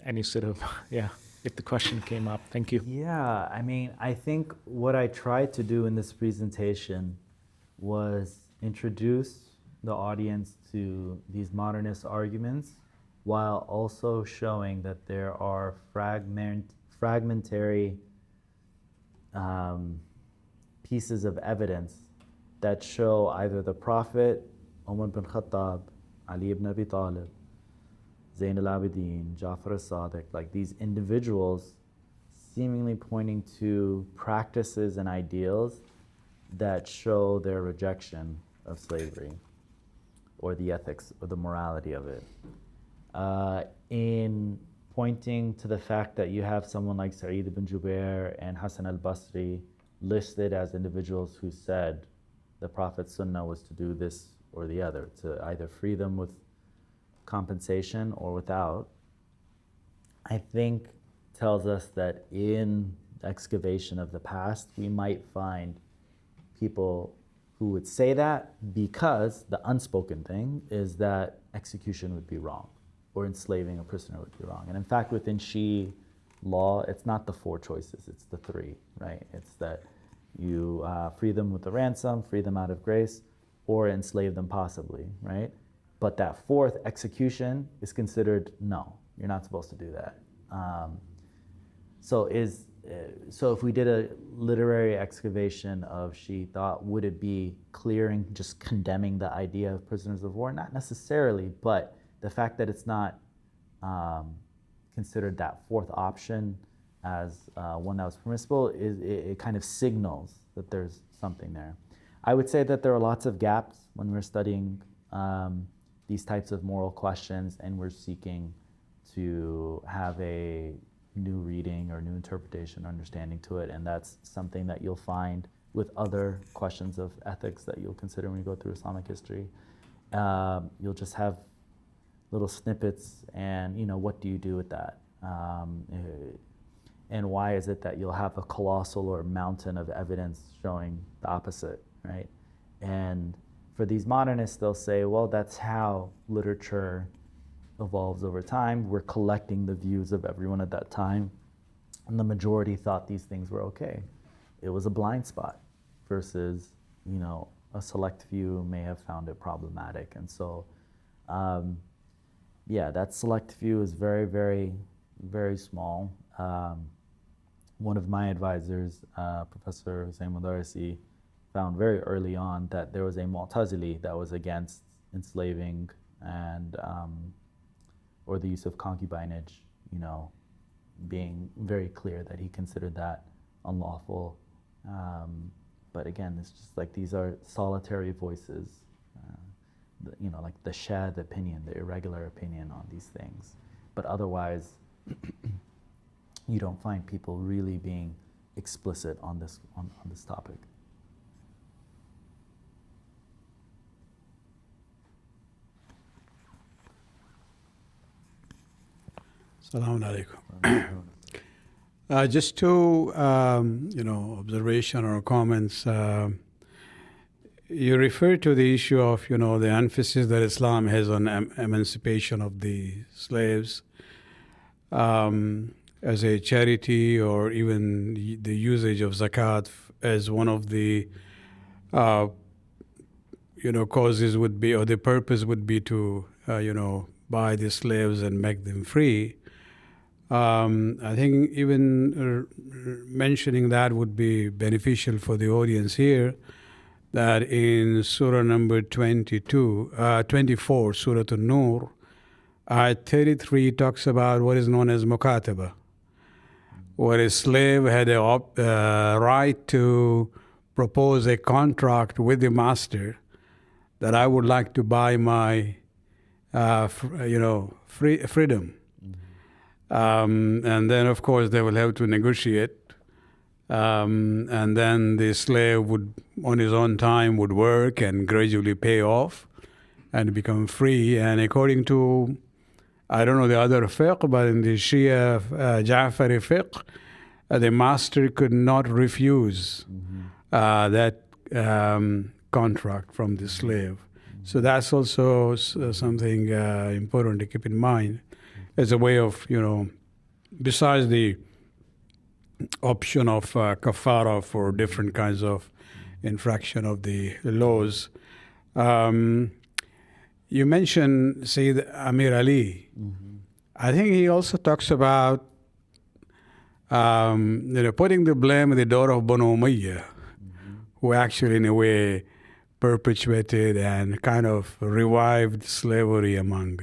any sort of, if the question came up. Thank you. Yeah, I mean, I think what I tried to do in this presentation was introduce the audience to these modernist arguments while also showing that there are fragmentary pieces of evidence that show either the Prophet, Umar bin Khattab, Ali ibn Abi Talib, Zayn al-Abidin, Jafar al-Sadiq, like these individuals seemingly pointing to practices and ideals that show their rejection of slavery or the ethics or the morality of it. In pointing to the fact that you have someone like Sa'id ibn Jubair and Hassan al-Basri listed as individuals who said the Prophet's sunnah was to do this or the other, to either free them with compensation or without, I think tells us that in the excavation of the past, we might find people who would say that because the unspoken thing is that execution would be wrong or enslaving a prisoner would be wrong. And in fact, within Shi'i law, it's not the 4 choices, it's the 3, right? It's that you free them with a ransom, free them out of grace, or enslave them possibly, right? But that 4th, execution, is considered no, you're not supposed to do that. So if we did a literary excavation of Shi'i thought, would it be clearing, just condemning the idea of prisoners of war? Not necessarily, but the fact that it's not considered that 4th option as one that was permissible, it kind of signals that there's something there. I would say that there are lots of gaps when we're studying these types of moral questions and we're seeking to have a new reading or new interpretation, understanding to it, and that's something that you'll find with other questions of ethics that you'll consider when you go through Islamic history. You'll just have little snippets, and what do you do with that? And why is it that you'll have a colossal or mountain of evidence showing the opposite, right? And for these modernists, they'll say, well, that's how literature evolves over time. We're collecting the views of everyone at that time. And the majority thought these things were okay. It was a blind spot versus, a select few may have found it problematic. And so, that select few is very, very, very small. One of my advisors, Professor Husayn Mudarisi, found very early on that there was a Mu'tazili that was against enslaving and or the use of concubinage, being very clear that he considered that unlawful. But again, it's just like these are solitary voices, like the shadh opinion, the irregular opinion on these things. But otherwise, you don't find people really being explicit on this topic. Assalamu alaikum. Just two, observation or comments. You refer to the issue of, the emphasis that Islam has on emancipation of the slaves as a charity, or even the usage of zakat as one of the uh, causes would be, or the purpose would be to, buy the slaves and make them free. I think even mentioning that would be beneficial for the audience here, that in Surah number 24, Surah An-Nur, Ayat 33 talks about what is known as mukataba, where a slave had a right to propose a contract with the master that I would like to buy my, freedom. And then, of course, they will have to negotiate. And then the slave would, on his own time, would work and gradually pay off and become free. And according to, I don't know the other fiqh, but in the Shia Ja'fari fiqh, the master could not refuse that contract from the slave. So that's also something important to keep in mind as a way of, besides the option of kafara for different kinds of infraction of the laws. You mentioned Sayyid Amir Ali. I think he also talks about putting the blame at the door of Banu Umayyah, who actually in a way perpetuated and kind of revived slavery among,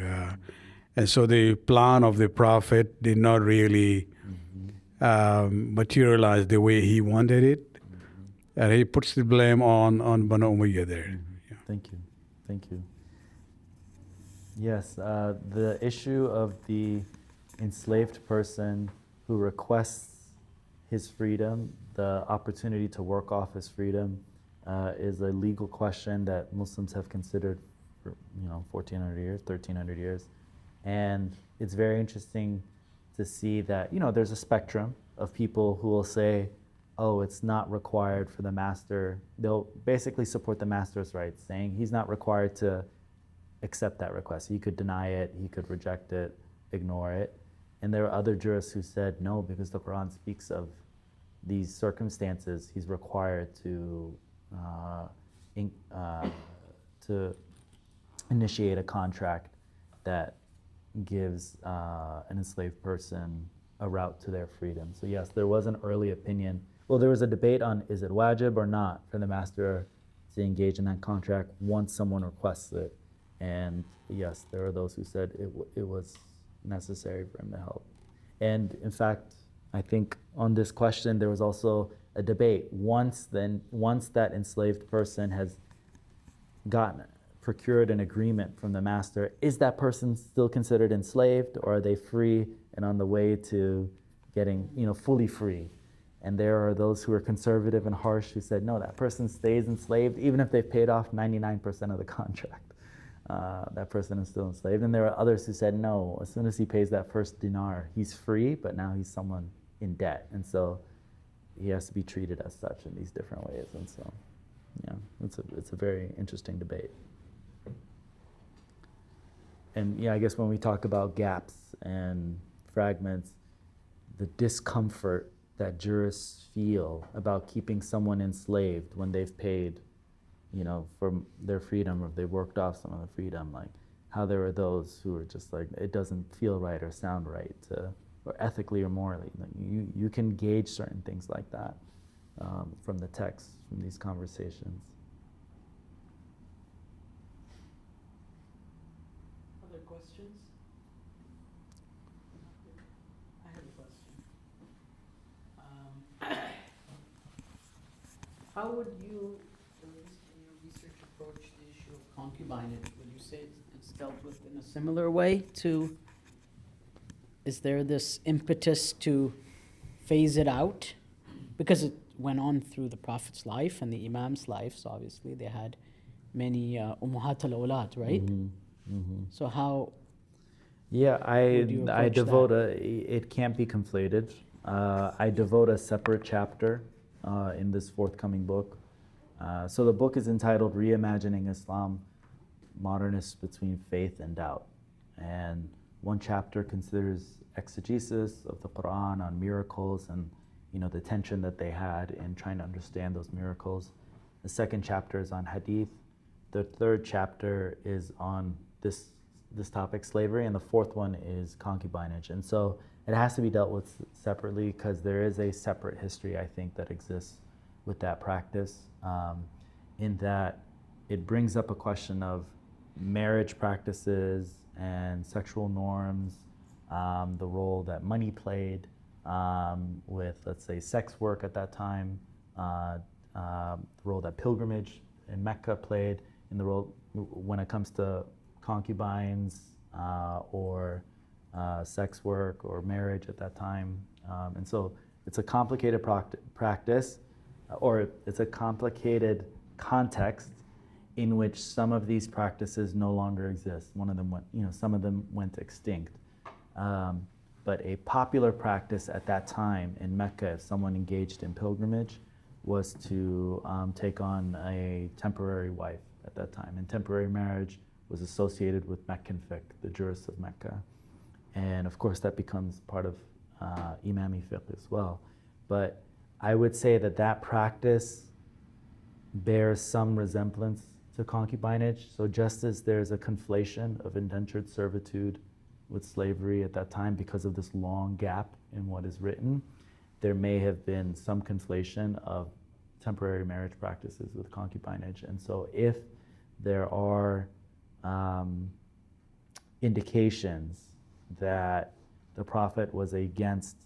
and so the plan of the Prophet did not really materialize the way he wanted it. And he puts the blame on Banu Umayyah there. Yeah. Thank you. Yes, the issue of the enslaved person who requests his freedom, the opportunity to work off his freedom, is a legal question that Muslims have considered for 1,400 years, 1,300 years. And it's very interesting to see that, there's a spectrum of people who will say, oh, it's not required for the master. They'll basically support the master's rights, saying he's not required to accept that request. He could deny it, he could reject it, ignore it. And there are other jurists who said, no, because the Quran speaks of these circumstances, he's required to initiate a contract that gives an enslaved person a route to their freedom. So yes, there was an early opinion. Well, there was a debate on, is it wajib or not for the master to engage in that contract once someone requests it. And yes, there are those who said it was necessary for him to help. And in fact, I think on this question, there was also a debate. Once that enslaved person has procured an agreement from the master, is that person still considered enslaved, or are they free and on the way to getting fully free? And there are those who are conservative and harsh who said, no, that person stays enslaved even if they've paid off 99% of the contract. That person is still enslaved. And there are others who said, no, as soon as he pays that first dinar, he's free, but now he's someone in debt. And so he has to be treated as such in these different ways. And so, yeah, it's a very interesting debate. And yeah, I guess when we talk about gaps and fragments, the discomfort that jurists feel about keeping someone enslaved when they've paid, for their freedom, or if they worked off some of the freedom, like how there are those who are just like, it doesn't feel right or sound right or ethically or morally. Like you can gauge certain things like that from the text, from these conversations. Other questions? I have a question. How would you, at least in your research, approach the issue of concubinage? Would you say it's dealt with in a similar way to, is there this impetus to phase it out? Because it went on through the Prophet's life and the Imam's life, so obviously they had many ummahat al-awlad, right? So how? Yeah, would you I approach devote that? it can't be conflated. I devote a separate chapter in this forthcoming book. So the book is entitled Reimagining Islam, Modernists Between Faith and Doubt. And one chapter considers exegesis of the Quran on miracles and the tension that they had in trying to understand those miracles. The second chapter is on hadith. The third chapter is on this topic, slavery, and the fourth one is concubinage. And so it has to be dealt with separately because there is a separate history, I think, that exists with that practice, in that it brings up a question of marriage practices and sexual norms, the role that money played with, let's say, sex work at that time, the role that pilgrimage in Mecca played in the role when it comes to concubines or sex work or marriage at that time. And so it's a complicated practice, or it's a complicated context in which some of these practices no longer exist. One of them went, some of them went extinct. But a popular practice at that time in Mecca, if someone engaged in pilgrimage, was to take on a temporary wife at that time. And temporary marriage was associated with Meccan fiqh, the jurists of Mecca. And of course that becomes part of Imami fiqh as well. But I would say that practice bears some resemblance to concubinage. So just as there's a conflation of indentured servitude with slavery at that time because of this long gap in what is written, there may have been some conflation of temporary marriage practices with concubinage. And so if there are indications that the Prophet was against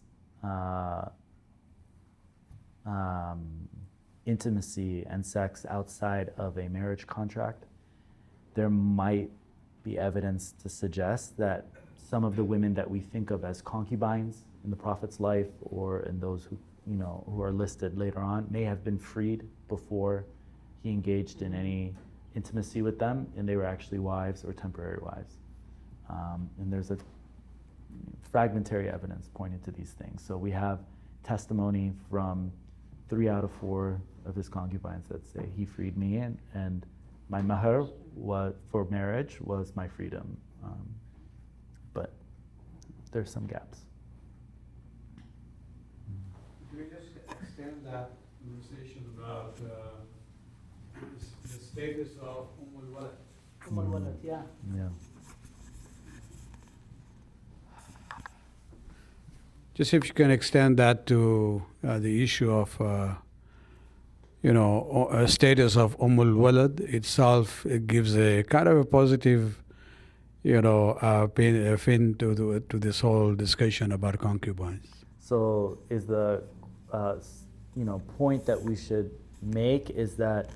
intimacy and sex outside of a marriage contract, there might be evidence to suggest that some of the women that we think of as concubines in the Prophet's life, or in those who are listed later on, may have been freed before he engaged in any intimacy with them, and they were actually wives or temporary wives. And there's a fragmentary evidence pointing to these things. So we have testimony from 3 out of 4 of his concubines that say he freed me, and my mahr for marriage was my freedom. But there's some gaps. Can we just extend that conversation about the status of Walad, yeah. Yeah. Just if you can extend that to the issue of, a status of Walad itself, it gives a kind of a positive, fin to this whole discussion about concubines. So is the point that we should make is that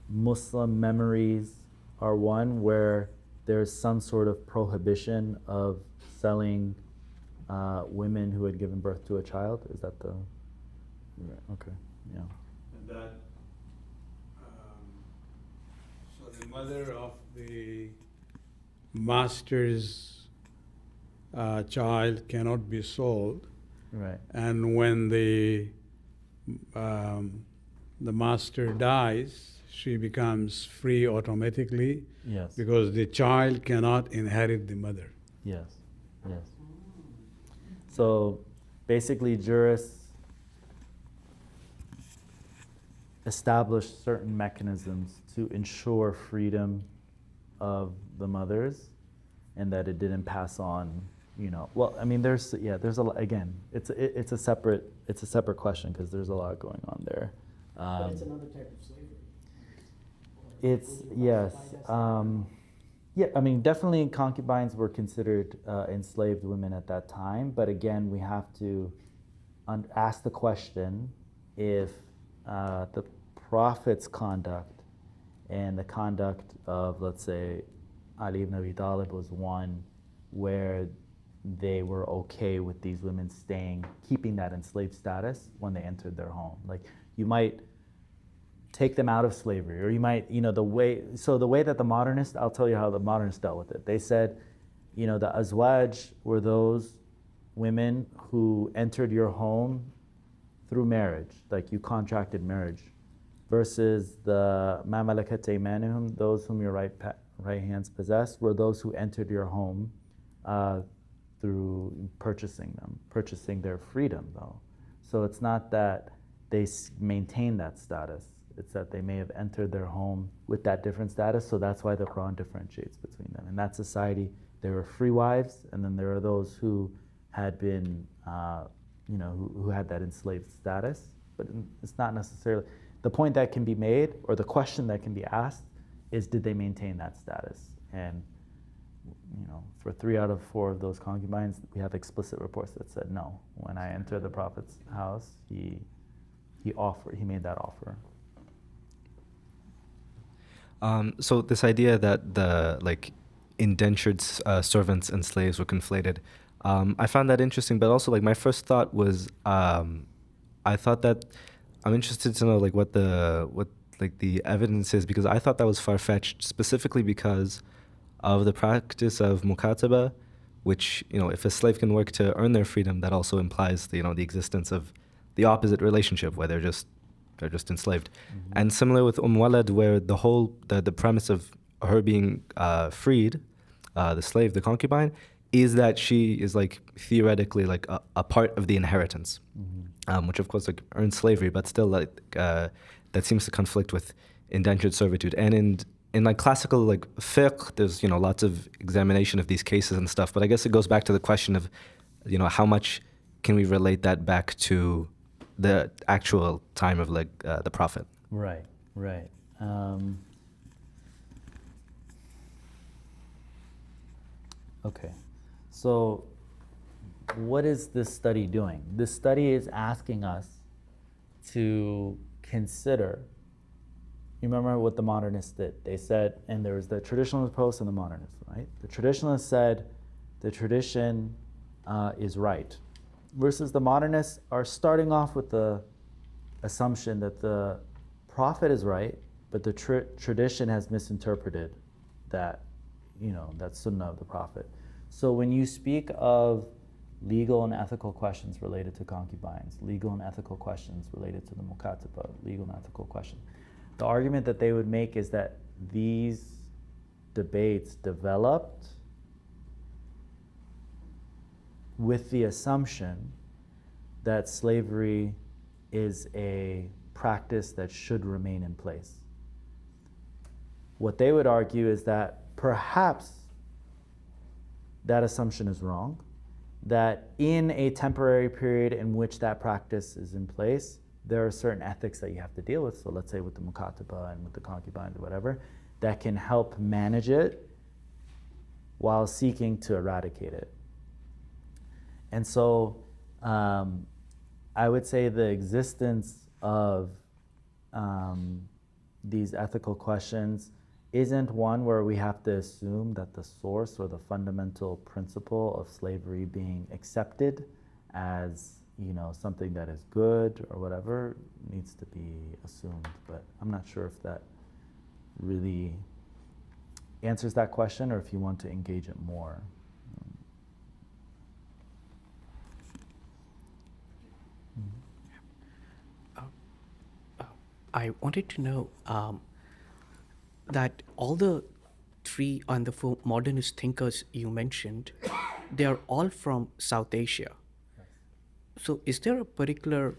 Muslim memories are one where there's some sort of prohibition of selling women who had given birth to a child? Is that the... Okay, yeah. And that, so the mother of the master's child cannot be sold. Right. And when the master dies, she becomes free automatically. Yes. Because the child cannot inherit the mother. Yes. Yes. So basically, jurists establish certain mechanisms to ensure freedom of the mothers, and that it didn't pass on. Well, I mean, there's a lot. Again, it's a separate question because there's a lot going on there. But it's another type of slavery. Yes. Yeah, I mean, definitely concubines were considered enslaved women at that time. But again, we have to ask the question if the Prophet's conduct and the conduct of, let's say, Ali ibn Abi Talib was one where they were okay with these women keeping that enslaved status when they entered their home. Like, you might take them out of slavery, or you might, the way that the modernists, I'll tell you how the modernists dealt with it. They said, the azwaj were those women who entered your home through marriage, like you contracted marriage, versus the ma malakat aymanuhum, those whom your right hands possessed, were those who entered your home through purchasing their freedom, though. So it's not that they maintain that status. It's that they may have entered their home with that different status, so that's why the Quran differentiates between them. In that society, there were free wives, and then there are those who had been, who had that enslaved status. But it's not necessarily, the point that can be made, or the question that can be asked, is did they maintain that status? And for 3 out of 4 of those concubines, we have explicit reports that said no. When I entered the Prophet's house, he made that offer. So this idea that the indentured servants and slaves were conflated, I found that interesting. But also, my first thought was, I thought that I'm interested to know what the evidence is, because I thought that was far-fetched, specifically because of the practice of mukataba, which, if a slave can work to earn their freedom, that also implies the existence of the opposite relationship, where they're just enslaved. Mm-hmm. And similar with Walad, where the premise of her being freed, the slave, the concubine, is that she is theoretically a part of the inheritance, mm-hmm. Which of course earns slavery, but still that seems to conflict with indentured servitude. And in classical fiqh, there's lots of examination of these cases and stuff. But I guess it goes back to the question of how much can we relate that back to the actual time of the Prophet. Right. Okay. So what is this study doing? This study is asking us to consider, you remember what the modernists did? They said, and there was the traditionalist approach and the modernist, right? The traditionalists said the tradition is right, versus the modernists are starting off with the assumption that the Prophet is right, but the tradition has misinterpreted that, that sunnah of the Prophet. So when you speak of legal and ethical questions related to concubines, legal and ethical questions related to the mukataba, legal and ethical questions, the argument that they would make is that these debates developed with the assumption that slavery is a practice that should remain in place. What they would argue is that perhaps that assumption is wrong, that in a temporary period in which that practice is in place, there are certain ethics that you have to deal with. So let's say with the mukataba and with the concubines or whatever, that can help manage it while seeking to eradicate it. And so I would say the existence of these ethical questions isn't one where we have to assume that the source or the fundamental principle of slavery being accepted as something that is good or whatever needs to be assumed. But I'm not sure if that really answers that question, or if you want to engage it more. I wanted to know that all the 3 and the 4 modernist thinkers you mentioned, they are all from South Asia. So is there a particular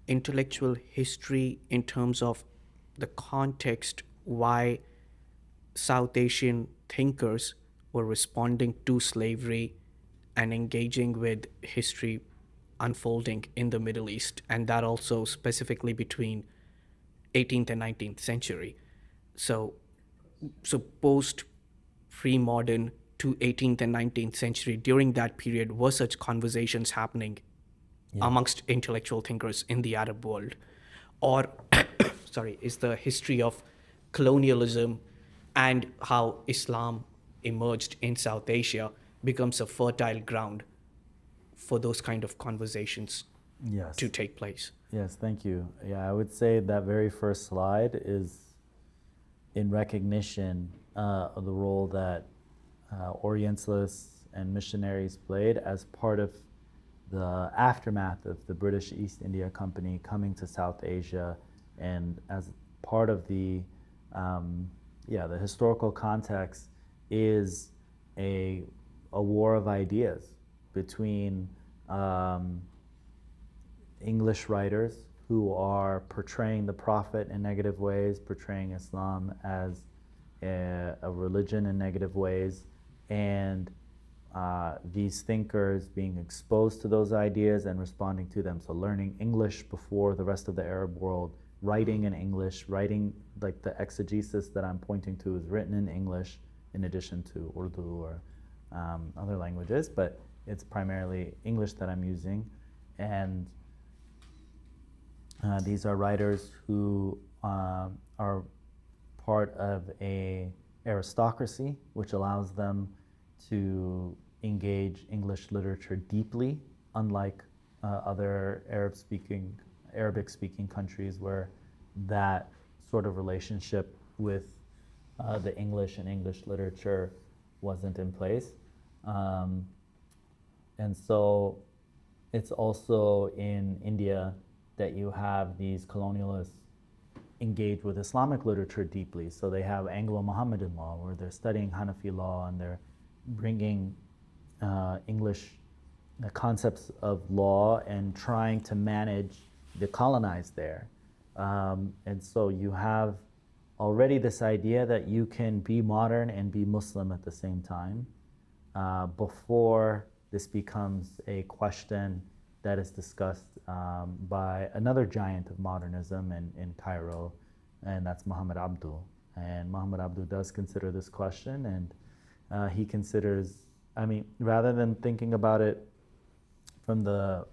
intellectual history in terms of the context why South Asian thinkers were responding to slavery and engaging with history unfolding in the Middle East, and that also specifically between 18th and 19th century? So post pre-modern to 18th and 19th century, during that period, were such conversations happening amongst intellectual thinkers in the Arab world? Or, is the history of colonialism and how Islam emerged in South Asia becomes a fertile ground for those kind of conversations to take place? Yes, thank you. Yeah, I would say that very first slide is in recognition of the role that Orientalists and missionaries played as part of the aftermath of the British East India Company coming to South Asia, and as part of the historical context is a war of ideas between English writers who are portraying the Prophet in negative ways, portraying Islam as a religion in negative ways, and these thinkers being exposed to those ideas and responding to them. So learning English before the rest of the Arab world, writing in English, writing like the exegesis that I'm pointing to is written in English in addition to Urdu or other languages, but it's primarily English that I'm using. And these are writers who are part of a aristocracy, which allows them to engage English literature deeply, unlike other Arabic-speaking countries where that sort of relationship with the English and English literature wasn't in place. And so it's also in India that you have these colonialists engage with Islamic literature deeply. So they have Anglo-Muhammadan law, where they're studying Hanafi law and they're bringing English concepts of law and trying to manage the colonized there. And so you have already this idea that you can be modern and be Muslim at the same time before this becomes a question that is discussed by another giant of modernism in Cairo, and that's Muhammad Abdu. And Muhammad Abdu does consider this question, and he considers, I mean, rather than thinking about it from the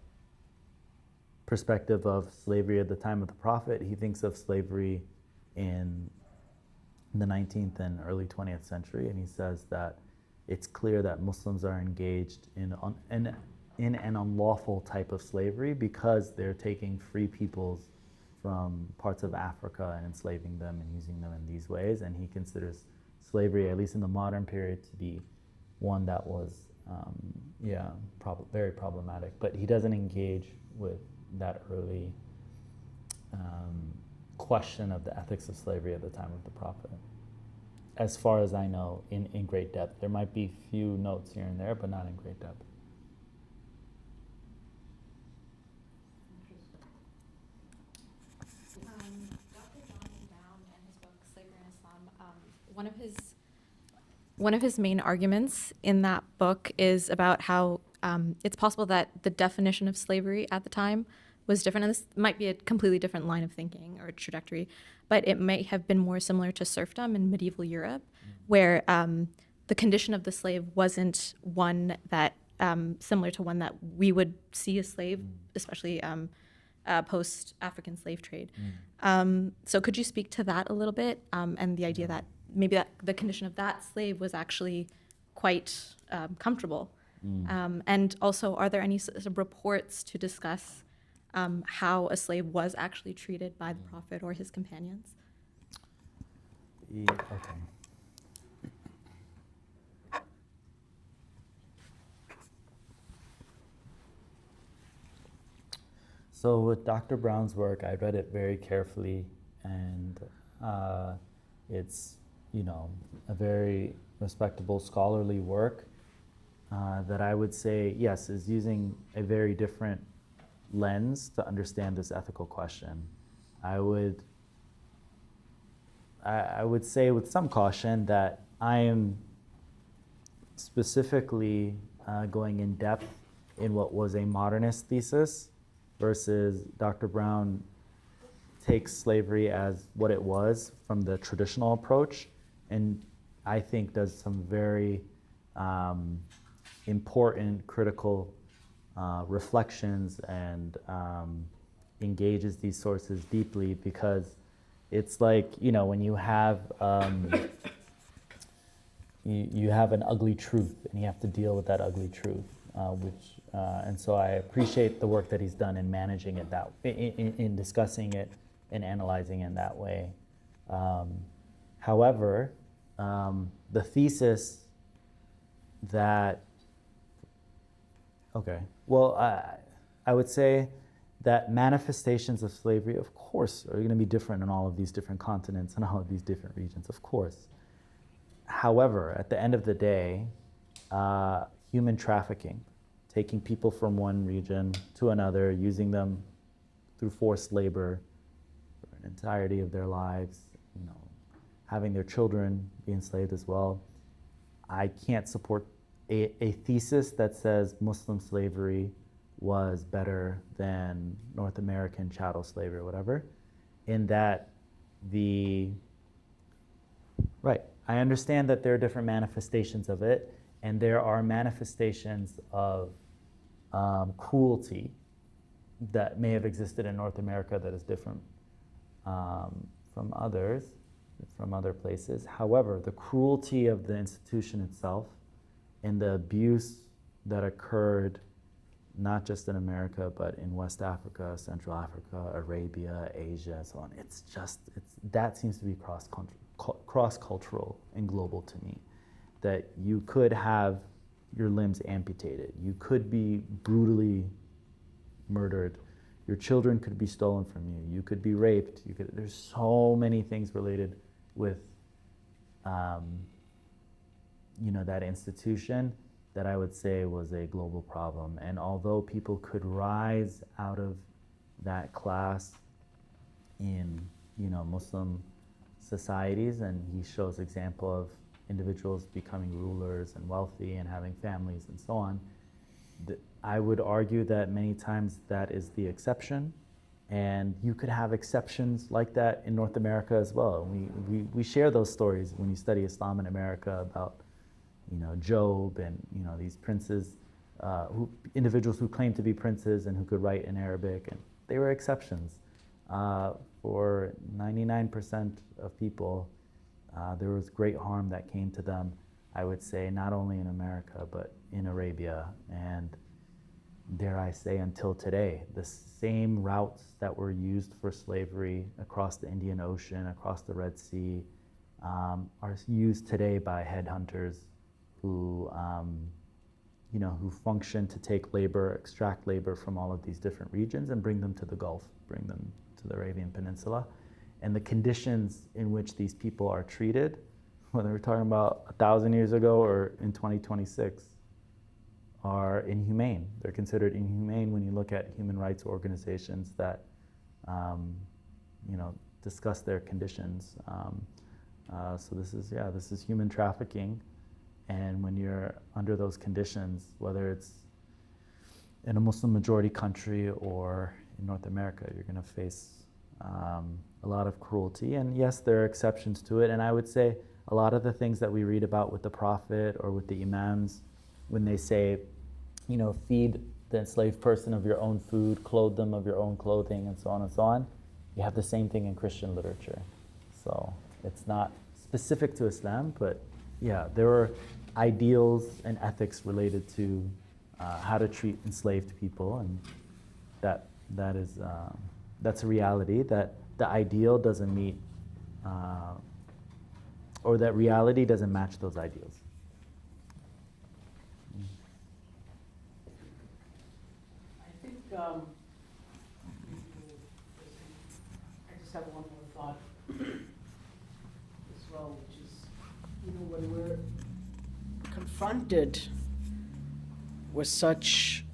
perspective of slavery at the time of the Prophet, he thinks of slavery in the 19th and early 20th century, and he says that it's clear that Muslims are engaged in an unlawful type of slavery because they're taking free peoples from parts of Africa and enslaving them and using them in these ways. And he considers slavery, at least in the modern period, to be one that was, very problematic. But he doesn't engage with that early question of the ethics of slavery at the time of the Prophet, as far as I know, in great depth. There might be few notes here and there, but not in great depth. One of his main arguments in that book is about how it's possible that the definition of slavery at the time was different, and this might be a completely different line of thinking or trajectory, but it may have been more similar to serfdom in medieval Europe, where the condition of the slave wasn't one that similar to one that we would see a slave, especially post-African slave trade. So could you speak to that a little bit, and the idea that maybe that the condition of that slave was actually quite comfortable? And also, are there any sort of reports to discuss how a slave was actually treated by the Prophet or his companions? Okay. So with Dr. Brown's work, I read it very carefully, and it's, a very respectable scholarly work that I would say, yes, is using a very different lens to understand this ethical question. I would say with some caution that I am specifically going in depth in what was a modernist thesis versus Dr. Brown takes slavery as what it was from the traditional approach, and I think does some very important critical reflections and engages these sources deeply, because it's like, when you have you have an ugly truth and you have to deal with that ugly truth, and so I appreciate the work that he's done in managing it in discussing it and analyzing it in that way. However, the thesis that I would say that manifestations of slavery, of course, are going to be different in all of these different continents and all of these different regions, of course. However, at the end of the day, human trafficking, taking people from one region to another, using them through forced labor for an entirety of their lives, having their children be enslaved as well. I can't support a thesis that says Muslim slavery was better than North American chattel slavery or whatever, in that right, I understand that there are different manifestations of it, and there are manifestations of cruelty that may have existed in North America that is different from other places. However, the cruelty of the institution itself and the abuse that occurred not just in America, but in West Africa, Central Africa, Arabia, Asia, and so on. That seems to be cross-cultural and global to me. That you could have your limbs amputated, you could be brutally murdered, your children could be stolen from you, you could be raped, there's so many things related with that institution that I would say was a global problem. And although people could rise out of that class in Muslim societies, and he shows example of individuals becoming rulers and wealthy and having families and so on, I would argue that many times that is the exception, and you could have exceptions like that in North America as well. We share those stories when you study Islam in America about Job and these princes, individuals who claimed to be princes and who could write in Arabic, and they were exceptions. For 99% of people, there was great harm that came to them, I would say, not only in America, but in Arabia, and dare I say until today. The same routes that were used for slavery across the Indian Ocean, across the Red Sea, are used today by headhunters who function to take labor, extract labor from all of these different regions and bring them to the Gulf, bring them to the Arabian Peninsula. And the conditions in which these people are treated, whether we're talking about 1,000 years ago or in 2026, are inhumane. They're considered inhumane when you look at human rights organizations that discuss their conditions. So this is human trafficking. And when you're under those conditions, whether it's in a Muslim majority country or in North America, you're going to face a lot of cruelty. And yes, there are exceptions to it. And I would say a lot of the things that we read about with the Prophet or with the Imams, when they say, feed the enslaved person of your own food, clothe them of your own clothing, and so on, you have the same thing in Christian literature. So it's not specific to Islam, but yeah, there are ideals and ethics related to how to treat enslaved people, and that's a reality, that the ideal doesn't meet, or that reality doesn't match those ideals. I think I just have one more thought as well, which is, when we're confronted with such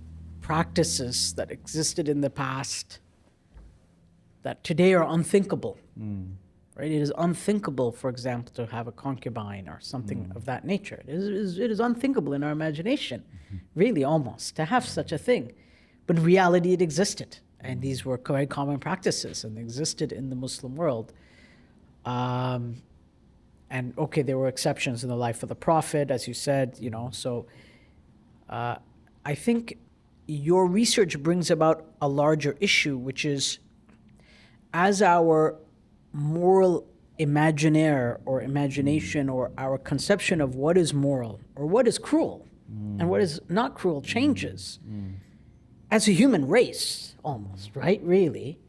practices that existed in the past that today are unthinkable, right? It is unthinkable, for example, to have a concubine or something of that nature. It is unthinkable in our imagination, really, almost, to have such a thing. But in reality, it existed, and these were very common practices, and they existed in the Muslim world. And okay, there were exceptions in the life of the Prophet, as you said, so I think your research brings about a larger issue, which is, as our moral imaginaire or imagination or our conception of what is moral or what is cruel and what is not cruel changes, as a human race, almost, right, really,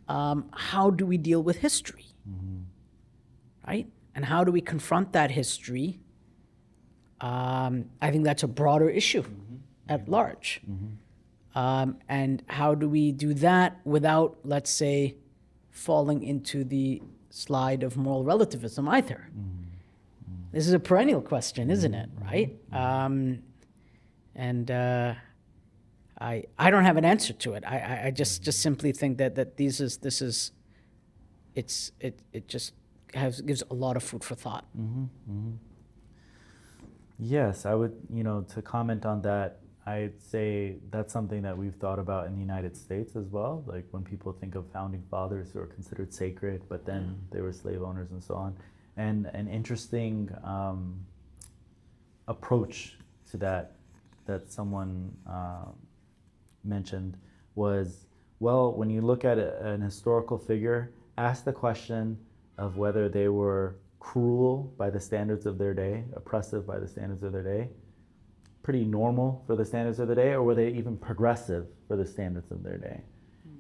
how do we deal with history, right? And how do we confront that history? I think that's a broader issue at large. And how do we do that without, let's say, falling into the slide of moral relativism either? This is a perennial question, isn't it, right? And I don't have an answer to it. I just simply think that it just gives a lot of food for thought. Yes, I would, to comment on that, I'd say that's something that we've thought about in the United States as well. Like when people think of founding fathers who are considered sacred, but then they were slave owners and so on. And an interesting approach to that someone mentioned was, well, when you look at an historical figure, ask the question of whether they were cruel by the standards of their day, oppressive by the standards of their day, pretty normal for the standards of the day, or were they even progressive for the standards of their day?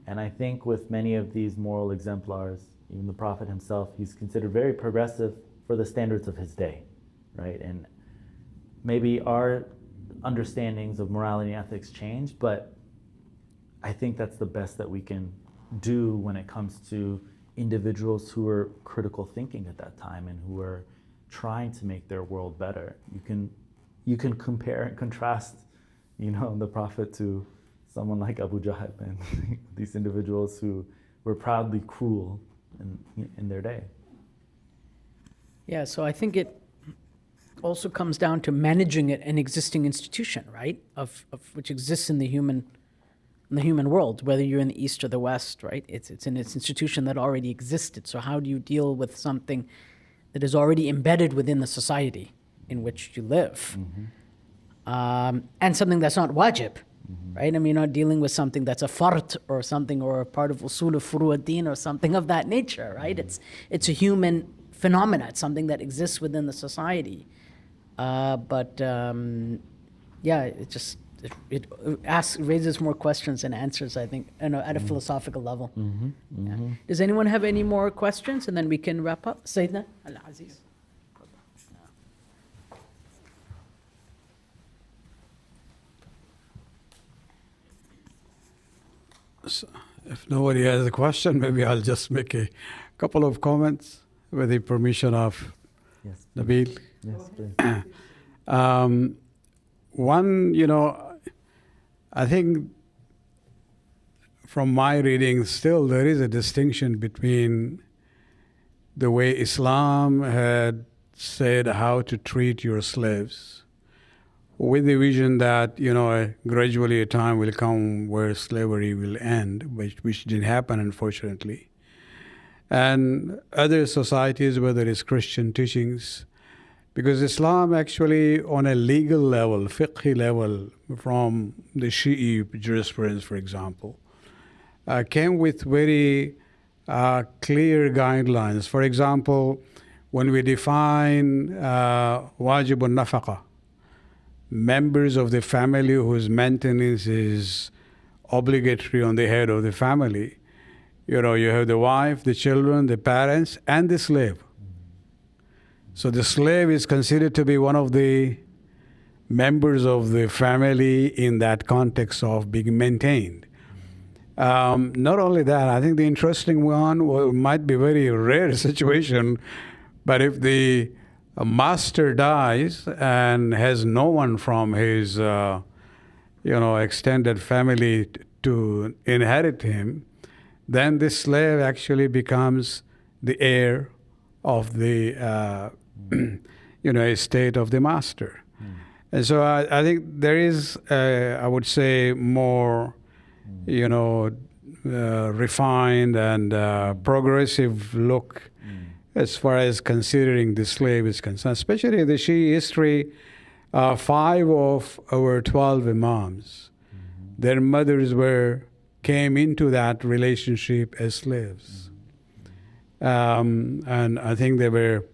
And I think with many of these moral exemplars, even the Prophet himself, he's considered very progressive for the standards of his day, right? And maybe our understandings of morality and ethics change, but I think that's the best that we can do when it comes to individuals who are critical thinking at that time and who are trying to make their world better. You can compare and contrast, the Prophet to someone like Abu Jahl and these individuals who were proudly cruel in their day. Yeah, so I think it also comes down to managing an existing institution, right? Of which exists in the human world, whether you're in the East or the West, right? It's an institution that already existed. So how do you deal with something that is already embedded within the society in which you live? And something that's not wajib, right? I mean, you're not dealing with something that's a fard or something, or a part of usul of furu'ad-din or something of that nature, right? It's a human phenomena. It's something that exists within the society. It raises more questions than answers, I think, at a philosophical level. Yeah. Does anyone have any more questions? And then we can wrap up. Sayyidina Al-Aziz. So if nobody has a question, maybe I'll just make a couple of comments with the permission of Yes. Nebil. Yes, please. One, I think from my reading, still there is a distinction between the way Islam had said how to treat your slaves, with the vision that, gradually a time will come where slavery will end, which didn't happen, unfortunately. And other societies, whether it's Christian teachings, because Islam actually, on a legal level, fiqhi level, from the Shi'i jurisprudence, for example, came with very clear guidelines. For example, when we define wajib al-nafaqa, members of the family whose maintenance is obligatory on the head of the family, you have the wife, the children, the parents, and the slave. So the slave is considered to be one of the members of the family in that context of being maintained. Not only that, I think the interesting one might be a very rare situation, but if the master dies and has no one from his extended family to inherit him, then this slave actually becomes the heir of the estate of the master. And so I think there is, I would say, more, refined and progressive look as far as considering the slave is concerned. Especially the Shi'i history, 5 of our 12 imams, their mothers came into that relationship as slaves. And I think there were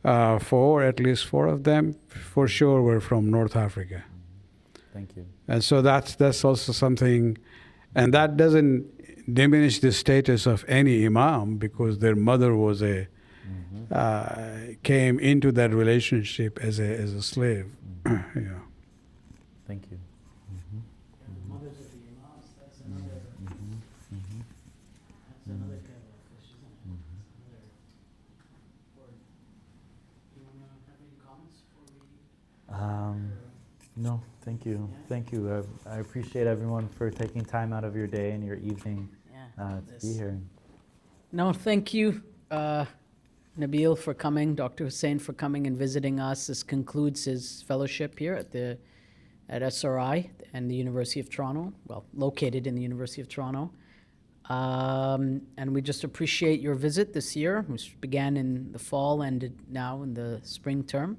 at least 4 of them, for sure, were from North Africa. Thank you. And so that's also something, and that doesn't diminish the status of any imam, because their mother was came into that relationship as a slave. Yeah. Thank you. No, Thank you. Thank you. I appreciate everyone for taking time out of your day and your evening to be here. No, thank you, Nebil, for coming, Dr. Husayn, for coming and visiting us. This concludes his fellowship here at SRI and the University of Toronto, well, located in the University of Toronto. And we just appreciate your visit this year, which began in the fall, ended now in the spring term.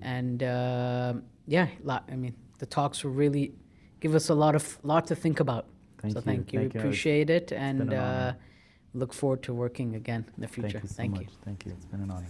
And I mean, the talks will really give us a lot to think about. Thank so you. thank you. Thank you. Appreciate it, been an and honor. look forward to working again in the future. Thank you so much. Thank you. It's been an honor.